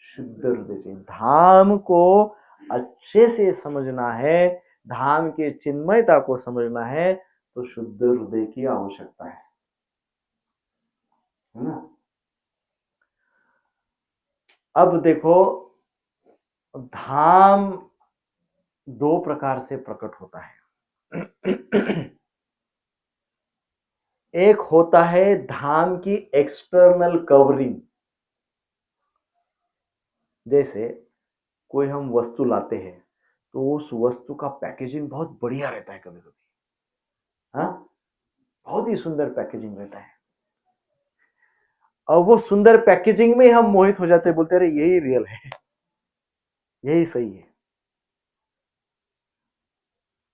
शुद्ध हृदय चाहिए। धाम को अच्छे से समझना है, धाम के चिन्मयता को समझना है, तो शुद्ध हृदय की आवश्यकता है ना। अब देखो, धाम दो प्रकार से प्रकट होता है। एक होता है धाम की एक्सटर्नल कवरिंग। जैसे कोई हम वस्तु लाते हैं तो उस वस्तु का पैकेजिंग बहुत बढ़िया रहता है, कभी कभी बहुत ही सुंदर पैकेजिंग रहता है, और वो सुंदर पैकेजिंग में हम मोहित हो जाते हैं, बोलते हैं अरे यही रियल है, यही सही है।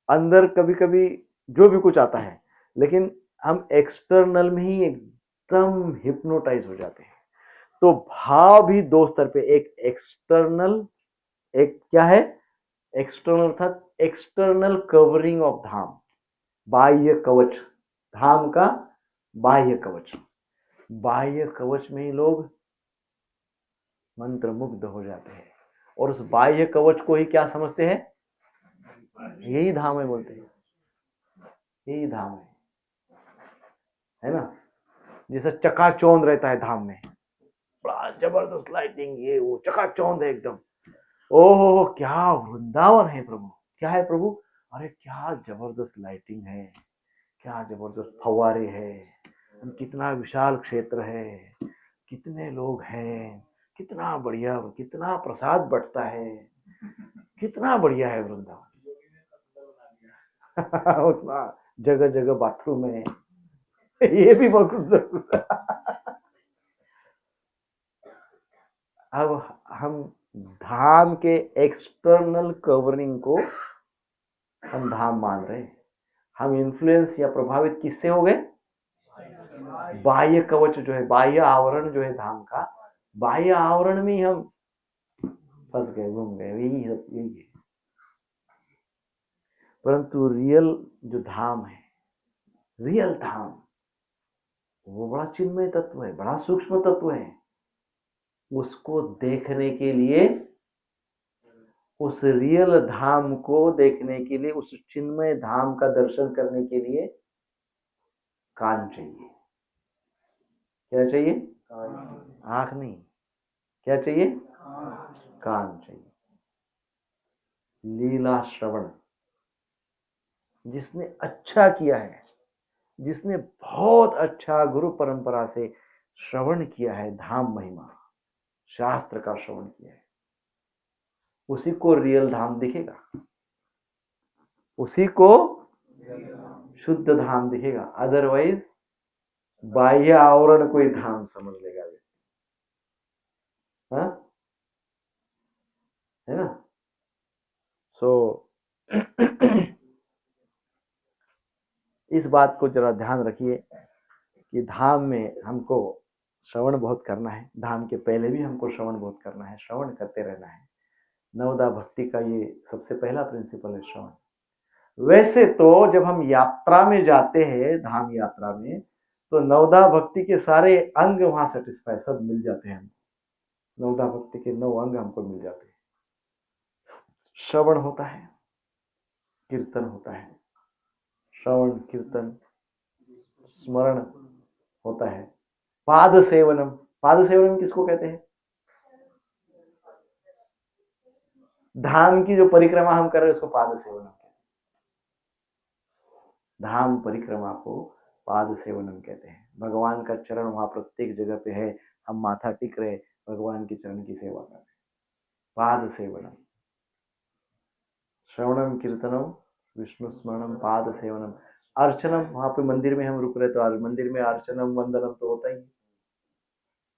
अंदर कभी कभी जो भी कुछ आता है, लेकिन हम एक्सटर्नल में ही एकदम हिप्नोटाइज हो जाते हैं। तो भाव भी दो स्तर पे, एक एक्सटर्नल, एक क्या है? एक्सटर्नल अर्थात एक्सटर्नल कवरिंग ऑफ धाम, बाह्य कवच, धाम का बाह्य कवच। बाह्य कवच में ही लोग मंत्रमुग्ध हो जाते हैं, और उस बाह्य कवच को ही क्या समझते हैं? यही धाम है, बोलते हैं यही धाम है ना। जैसे चकाचौंध रहता है धाम में, बड़ा जबरदस्त लाइटिंग, ये वो चकाचौंध है एकदम। ओहो क्या वृंदावन है प्रभु, क्या है प्रभु? अरे क्या जबरदस्त लाइटिंग है, क्या जबरदस्त फव्वारे है, कितना विशाल क्षेत्र है, कितने लोग हैं, कितना बढ़िया, कितना प्रसाद बंटता है, कितना बढ़िया है वृंदावन। उतना जगह जगह बाथरूम है, ये भी बहुत। अब हम धाम के एक्सटर्नल कवरिंग को हम धाम मान रहे हैं। हम इन्फ्लुएंस या प्रभावित किससे हो गए? बाह्य कवच जो है, बाह्य आवरण जो है धाम का, बाह्य आवरण में ही हम फंस गए, घूम गए, यही है। परंतु रियल जो धाम है, रियल धाम, वो बड़ा चिन्मय तत्व है, बड़ा सूक्ष्म तत्व है। उसको देखने के लिए, उस रियल धाम को देखने के लिए, उस चिन्मय धाम का दर्शन करने के लिए कान चाहिए। क्या चाहिए? आंख नहीं, क्या चाहिए? कान चाहिए। लीला श्रवण, जिसने अच्छा किया है, जिसने बहुत अच्छा गुरु परंपरा से श्रवण किया है, धाम महिमा शास्त्र का श्रवण किया है, उसी को रियल धाम दिखेगा, उसी को शुद्ध धाम दिखेगा। अदरवाइज बाह्य आवरण कोई धाम समझ लेगा, हाँ, है ना। सो इस बात को जरा ध्यान रखिए कि धाम में हमको श्रवण बहुत करना है, धाम के पहले भी हमको श्रवण बहुत करना है, श्रवण करते रहना है। नवदा भक्ति का ये सबसे पहला प्रिंसिपल है, श्रवण। वैसे तो जब हम यात्रा में जाते हैं, धाम यात्रा में, तो नवदा भक्ति के सारे अंग वहां सेटिस्फाई सब मिल जाते हैं। नवदा भक्ति के 9 अंग हमको मिल जाते हैं। श्रवण होता है, कीर्तन होता है, श्रवण कीर्तन स्मरण होता है, पाद सेवनम। पाद सेवनम किसको कहते हैं? धाम की जो परिक्रमा हम कर रहे हैं उसको पाद सेवनम कहते हैं। धाम परिक्रमा को पाद सेवनम कहते हैं। भगवान का चरण वहां प्रत्येक जगह पे है, हम माथा टिक रहे, भगवान के चरण की सेवा कर रहे, पाद सेवनम। श्रवणम कीर्तनम विष्णु स्मरणम पाद सेवनम। अर्चनम, वहां पे मंदिर में हम रुक रहे तो मंदिर में अर्चनम वंदनम तो होता ही,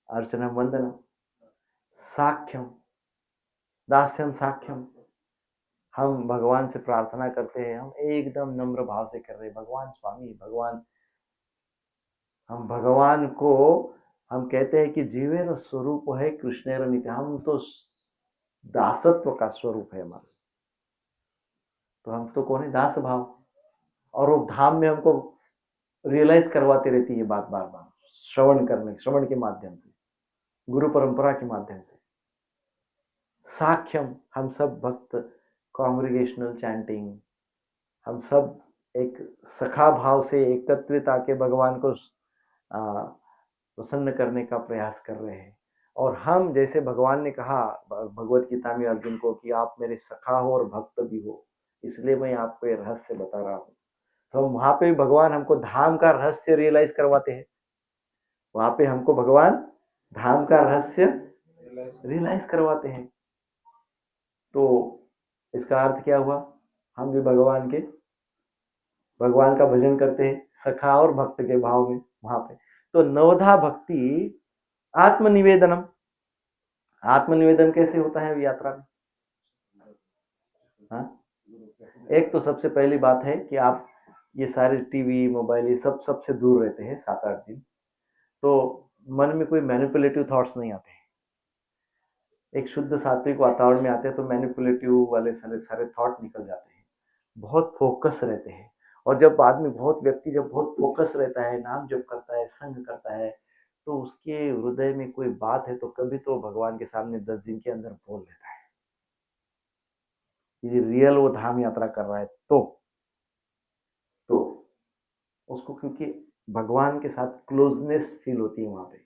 अर्चनम वंदनम। साख्यम, दास्यम साख्यम, हम भगवान से प्रार्थना करते हैं, हम एकदम नम्र भाव से कर रहे हैं, भगवान स्वामी भगवान, हम भगवान को हम कहते हैं कि जीवेर स्वरूप है कृष्णेर नित्य, हम तो दासत्व का स्वरूप है हमारा, तो हम तो कौन है, दास भाव। और वो धाम में हमको रियलाइज करवाती रहती है बात बार बार, श्रवण करने, श्रवण के माध्यम से, गुरु परंपरा के माध्यम से। साख्यम, हम सब भक्त कॉन्ग्रीगेशनल चैंटिंग, हम सब एक सखा भाव से एकत्रित आके भगवान को प्रसन्न करने का प्रयास कर रहे हैं। और हम, जैसे भगवान ने कहा भगवत गीता में अर्जुन को कि आप मेरे सखा हो और भक्त भी हो, इसलिए मैं आपको ये रहस्य बता रहा हूँ। तो वहां पे भगवान हमको धाम का रहस्य रियलाइज करवाते हैं, वहां पे हमको भगवान धाम का रहस्य रियलाइज करवाते हैं। तो इसका अर्थ क्या हुआ, हम भी भगवान का भजन करते हैं सखा और भक्त के भाव में वहां पे। तो नवधा भक्ति आत्मनिवेदनम। आत्मनिवेदन कैसे होता है यात्रा में? हाँ, एक तो सबसे पहली बात है कि आप ये सारे टीवी मोबाइल ये सब सबसे दूर रहते हैं 7-8 दिन, तो मन में कोई मैनिपुलेटिव थॉट्स नहीं आते हैं। एक शुद्ध सात्विक वातावरण में आते हैं तो मैनिपुलेटिव वाले सारे सारे थॉट निकल जाते हैं, बहुत फोकस रहते हैं। और जब आदमी जब बहुत फोकस रहता है, नाम जप करता है, संग करता है, तो उसके हृदय में कोई बात है तो कभी तो भगवान के सामने 10 दिन के अंदर बोल लेता है, ये रियल वो धाम यात्रा कर रहा है। तो उसको क्योंकि भगवान के साथ क्लोजनेस फील होती है, वहां पे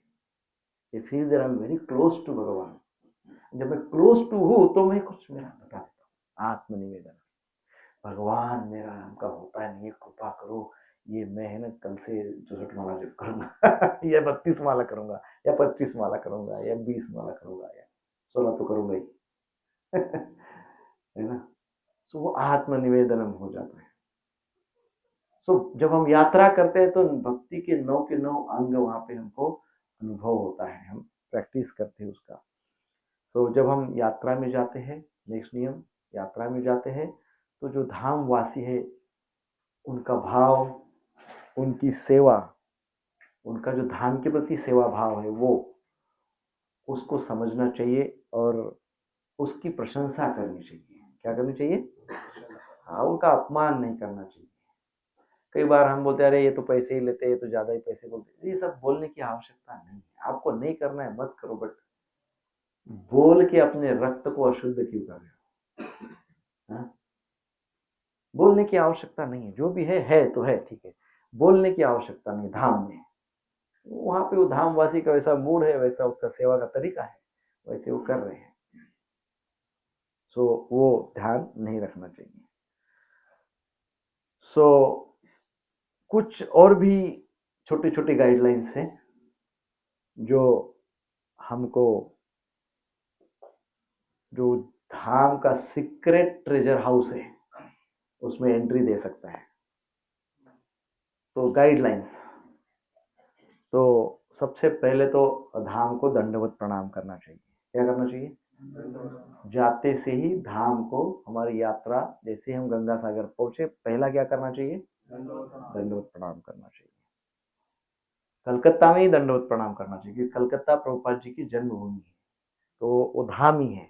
ये feel that I am very close to Bhagwan. जब मैं क्लोज टू हूं तो मैं कुछ मेरा बता देता हूँ, आत्मनिवेदन। भगवान मेरा हमका होता है नहीं, कृपा करो, ये मैं है ना कल से 64 माला जप करूंगा या 32 माला करूंगा या 25 माला करूंगा या 20 माला करूंगा या 16 तो करूंगा ही है ना। सो वो आत्मनिवेदनम हो जाता है। सो जब हम यात्रा करते हैं तो भक्ति के 9 के 9 अंग वहां पे हमको अनुभव होता है, हम प्रैक्टिस करते हैं उसका। तो जब हम यात्रा में जाते हैं, नेक्स्ट नियम, यात्रा में जाते हैं तो जो धाम वासी है उनका भाव, उनकी सेवा, उनका जो धाम के प्रति सेवा भाव है वो उसको समझना चाहिए और उसकी प्रशंसा करनी चाहिए। क्या करनी चाहिए? हाँ, उनका अपमान नहीं करना चाहिए। कई बार हम बोलते हैं अरे ये तो पैसे ही लेते हैं, ये तो ज्यादा ही पैसे बोलते हैं, ये सब बोलने की आवश्यकता नहीं है। आपको नहीं करना है मत करो, बट बोल के अपने रक्त को अशुद्ध क्यों कर रहे हो? बोलने की आवश्यकता नहीं है, जो भी है तो है, ठीक है, बोलने की आवश्यकता नहीं। धाम में वहां पे वो धामवासी का वैसा मूड है, वैसा उसका सेवा का तरीका है, वैसे वो कर रहे हैं, सो वो ध्यान नहीं रखना चाहिए। सो कुछ और भी छोटी छोटी गाइडलाइंस हैं जो हमको जो धाम का सीक्रेट ट्रेजर हाउस है उसमें एंट्री दे सकता है। तो गाइडलाइंस, तो सबसे पहले तो धाम को दंडवत प्रणाम करना चाहिए। क्या करना चाहिए? जाते से ही धाम को, हमारी यात्रा जैसे हम गंगा सागर पहुंचे, पहला क्या करना चाहिए? दंडवत प्रणाम करना चाहिए। कलकत्ता में ही दंडवत प्रणाम करना चाहिए क्योंकि कलकत्ता प्रभुपाद जी की जन्मभूमि है, तो वो धाम ही है।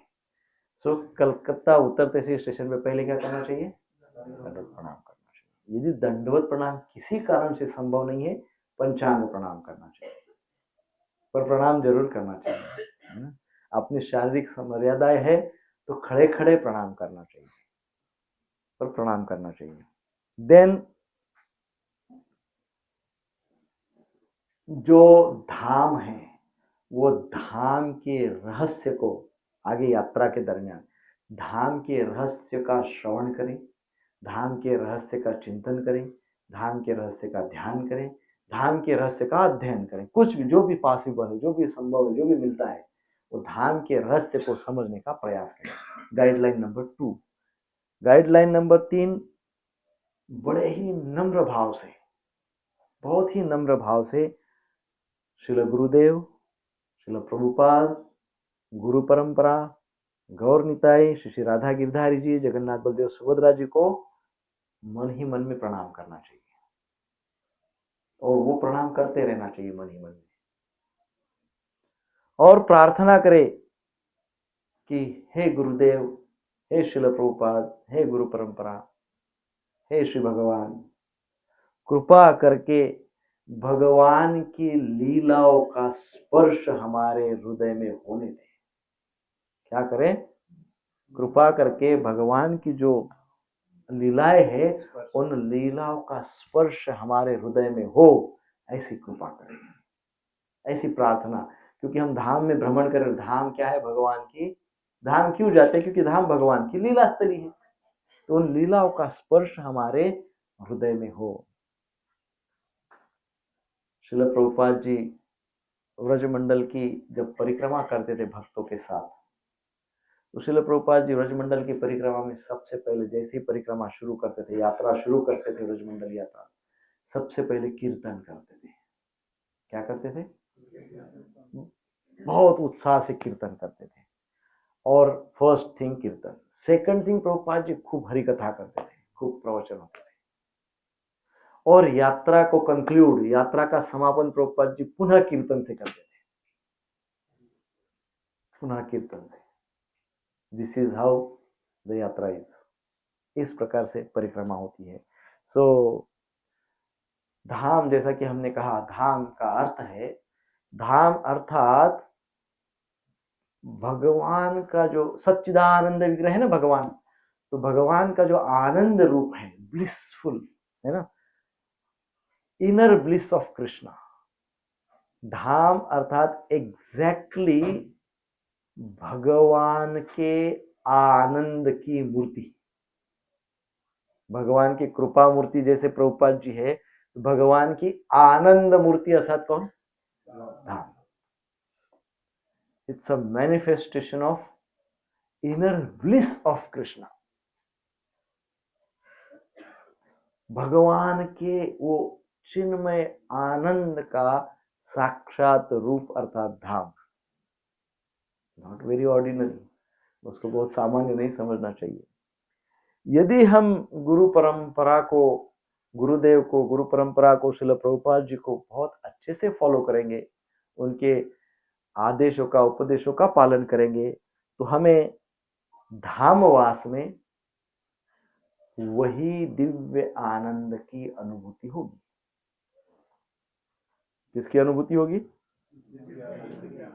सो कलकत्ता उतरते से स्टेशन पे पहले क्या करना चाहिए? दंडवत प्रणाम करना चाहिए। यदि दंडवत प्रणाम किसी कारण से संभव नहीं है, पंचांग प्रणाम करना चाहिए, पर प्रणाम जरूर करना चाहिए, है ना। अपनी शारीरिक मर्यादाएं है तो खड़े खड़े प्रणाम करना चाहिए, पर प्रणाम करना चाहिए। देन जो धाम है वो धाम के रहस्य को आगे यात्रा के दरमियान धाम के रहस्य का श्रवण करें, धाम के रहस्य का चिंतन करें, धाम के रहस्य का ध्यान करें, धाम के रहस्य का अध्ययन करें। कुछ भी जो भी पॉसिबल है, जो भी संभव है, जो भी मिलता है, वो धाम के रहस्य को समझने का प्रयास करें। Guideline number 2। गाइडलाइन नंबर 3, बड़े ही नम्र भाव से, बहुत ही नम्र भाव से श्रील गुरुदेव, श्रील प्रभुपाद, गुरु परंपरा, गौर निताई, श्री राधा गिरधारी जी, जगन्नाथ बलदेव सुभद्रा जी को मन ही मन में प्रणाम करना चाहिए और वो प्रणाम करते रहना चाहिए मन ही मन में, और प्रार्थना करे कि हे गुरुदेव, हे श्रील प्रभुपाद, हे गुरु परंपरा, हे श्री भगवान, कृपा करके भगवान की लीलाओं का स्पर्श हमारे हृदय में होने दें। क्या करें? कृपा करके भगवान की जो लीलाएं है उन लीलाओं का स्पर्श हमारे हृदय में हो, ऐसी कृपा करें, ऐसी प्रार्थना। क्योंकि हम धाम में भ्रमण करें, धाम क्या है? भगवान की। धाम क्यों जाते हैं? क्योंकि धाम भगवान की लीला स्थली है, तो उन लीलाओं का स्पर्श हमारे हृदय में हो। श्रील प्रभुपाद जी व्रजमंडल की जब परिक्रमा करते थे भक्तों के साथ, तो श्रील प्रभुपाद जी व्रजमंडल की परिक्रमा में सबसे पहले जैसे ही परिक्रमा शुरू करते थे, यात्रा शुरू करते थे, व्रजमंडल यात्रा, सबसे पहले कीर्तन करते थे। क्या करते थे? बहुत उत्साह से कीर्तन करते थे। और फर्स्ट थिंग कीर्तन, सेकंड थिंग प्रभुपाद जी खूब हरि कथा करते थे, खूब प्रवचन होते थे। और यात्रा को कंक्लूड, यात्रा का समापन प्रभुपाद जी पुनः कीर्तन से करते थे, पुनः कीर्तन से। दिस इज हाउ द यात्रा इज। इस प्रकार से परिक्रमा होती है। सो धाम, जैसा कि हमने कहा, धाम का अर्थ है, धाम अर्थात भगवान का जो सच्चिदानंद विग्रह है ना, भगवान, तो भगवान का जो आनंद रूप है, ब्लिसफुल है ना, इनर ब्लिस ऑफ कृष्णा। धाम अर्थात एग्जैक्टली भगवान के आनंद की मूर्ति, भगवान की कृपा मूर्ति जैसे प्रभुपाद जी है, भगवान की आनंद मूर्ति अर्थात कौन? धाम। It's a manifestation of inner bliss of Krishna. भगवान के वो चिन्मय आनंद का साक्षात रूप अर्थात धाम। नॉट वेरी ऑर्डिनरी, उसको बहुत सामान्य नहीं समझना चाहिए। यदि हम गुरु परंपरा को, गुरुदेव को, गुरु परंपरा को, श्रील प्रभुपाद जी को बहुत अच्छे से फॉलो करेंगे, उनके आदेशों का, उपदेशों का पालन करेंगे, तो हमें धामवास में वही दिव्य आनंद की अनुभूति होगी। किसकी अनुभूति होगी?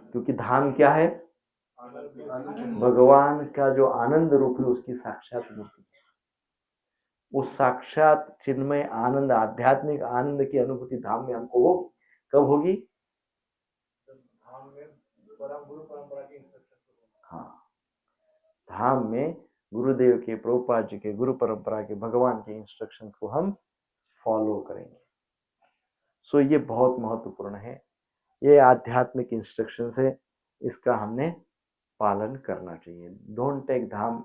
क्योंकि धाम क्या है? भगवान का जो आनंद रूप है उसकी साक्षात मूर्ति। उस साक्षात चिन्मय आनंद, आध्यात्मिक आनंद की अनुभूति धाम में हमको हो। कब होगी? हाँ, धाम में गुरुदेव के, प्रभुपाद जी के, गुरु परंपरा के, भगवान के इंस्ट्रक्शंस को हम फॉलो करेंगे। सो ये बहुत महत्वपूर्ण है, ये आध्यात्मिक इंस्ट्रक्शंस है, इसका हमने पालन करना चाहिए। Don't take dham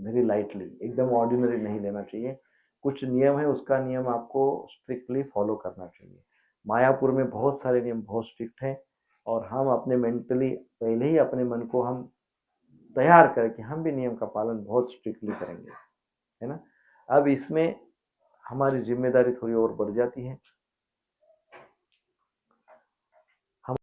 very lightly, एकदम ऑर्डिनरी नहीं लेना चाहिए। कुछ नियम है, उसका नियम आपको स्ट्रिक्टली फॉलो करना चाहिए। मायापुर में बहुत सारे नियम बहुत स्ट्रिक्ट हैं, और हम अपने मेंटली पहले ही अपने मन को हम तैयार करके हम भी नियम का पालन बहुत स्ट्रिक्टली करेंगे, है ना। अब इसमें हमारी जिम्मेदारी थोड़ी और बढ़ जाती है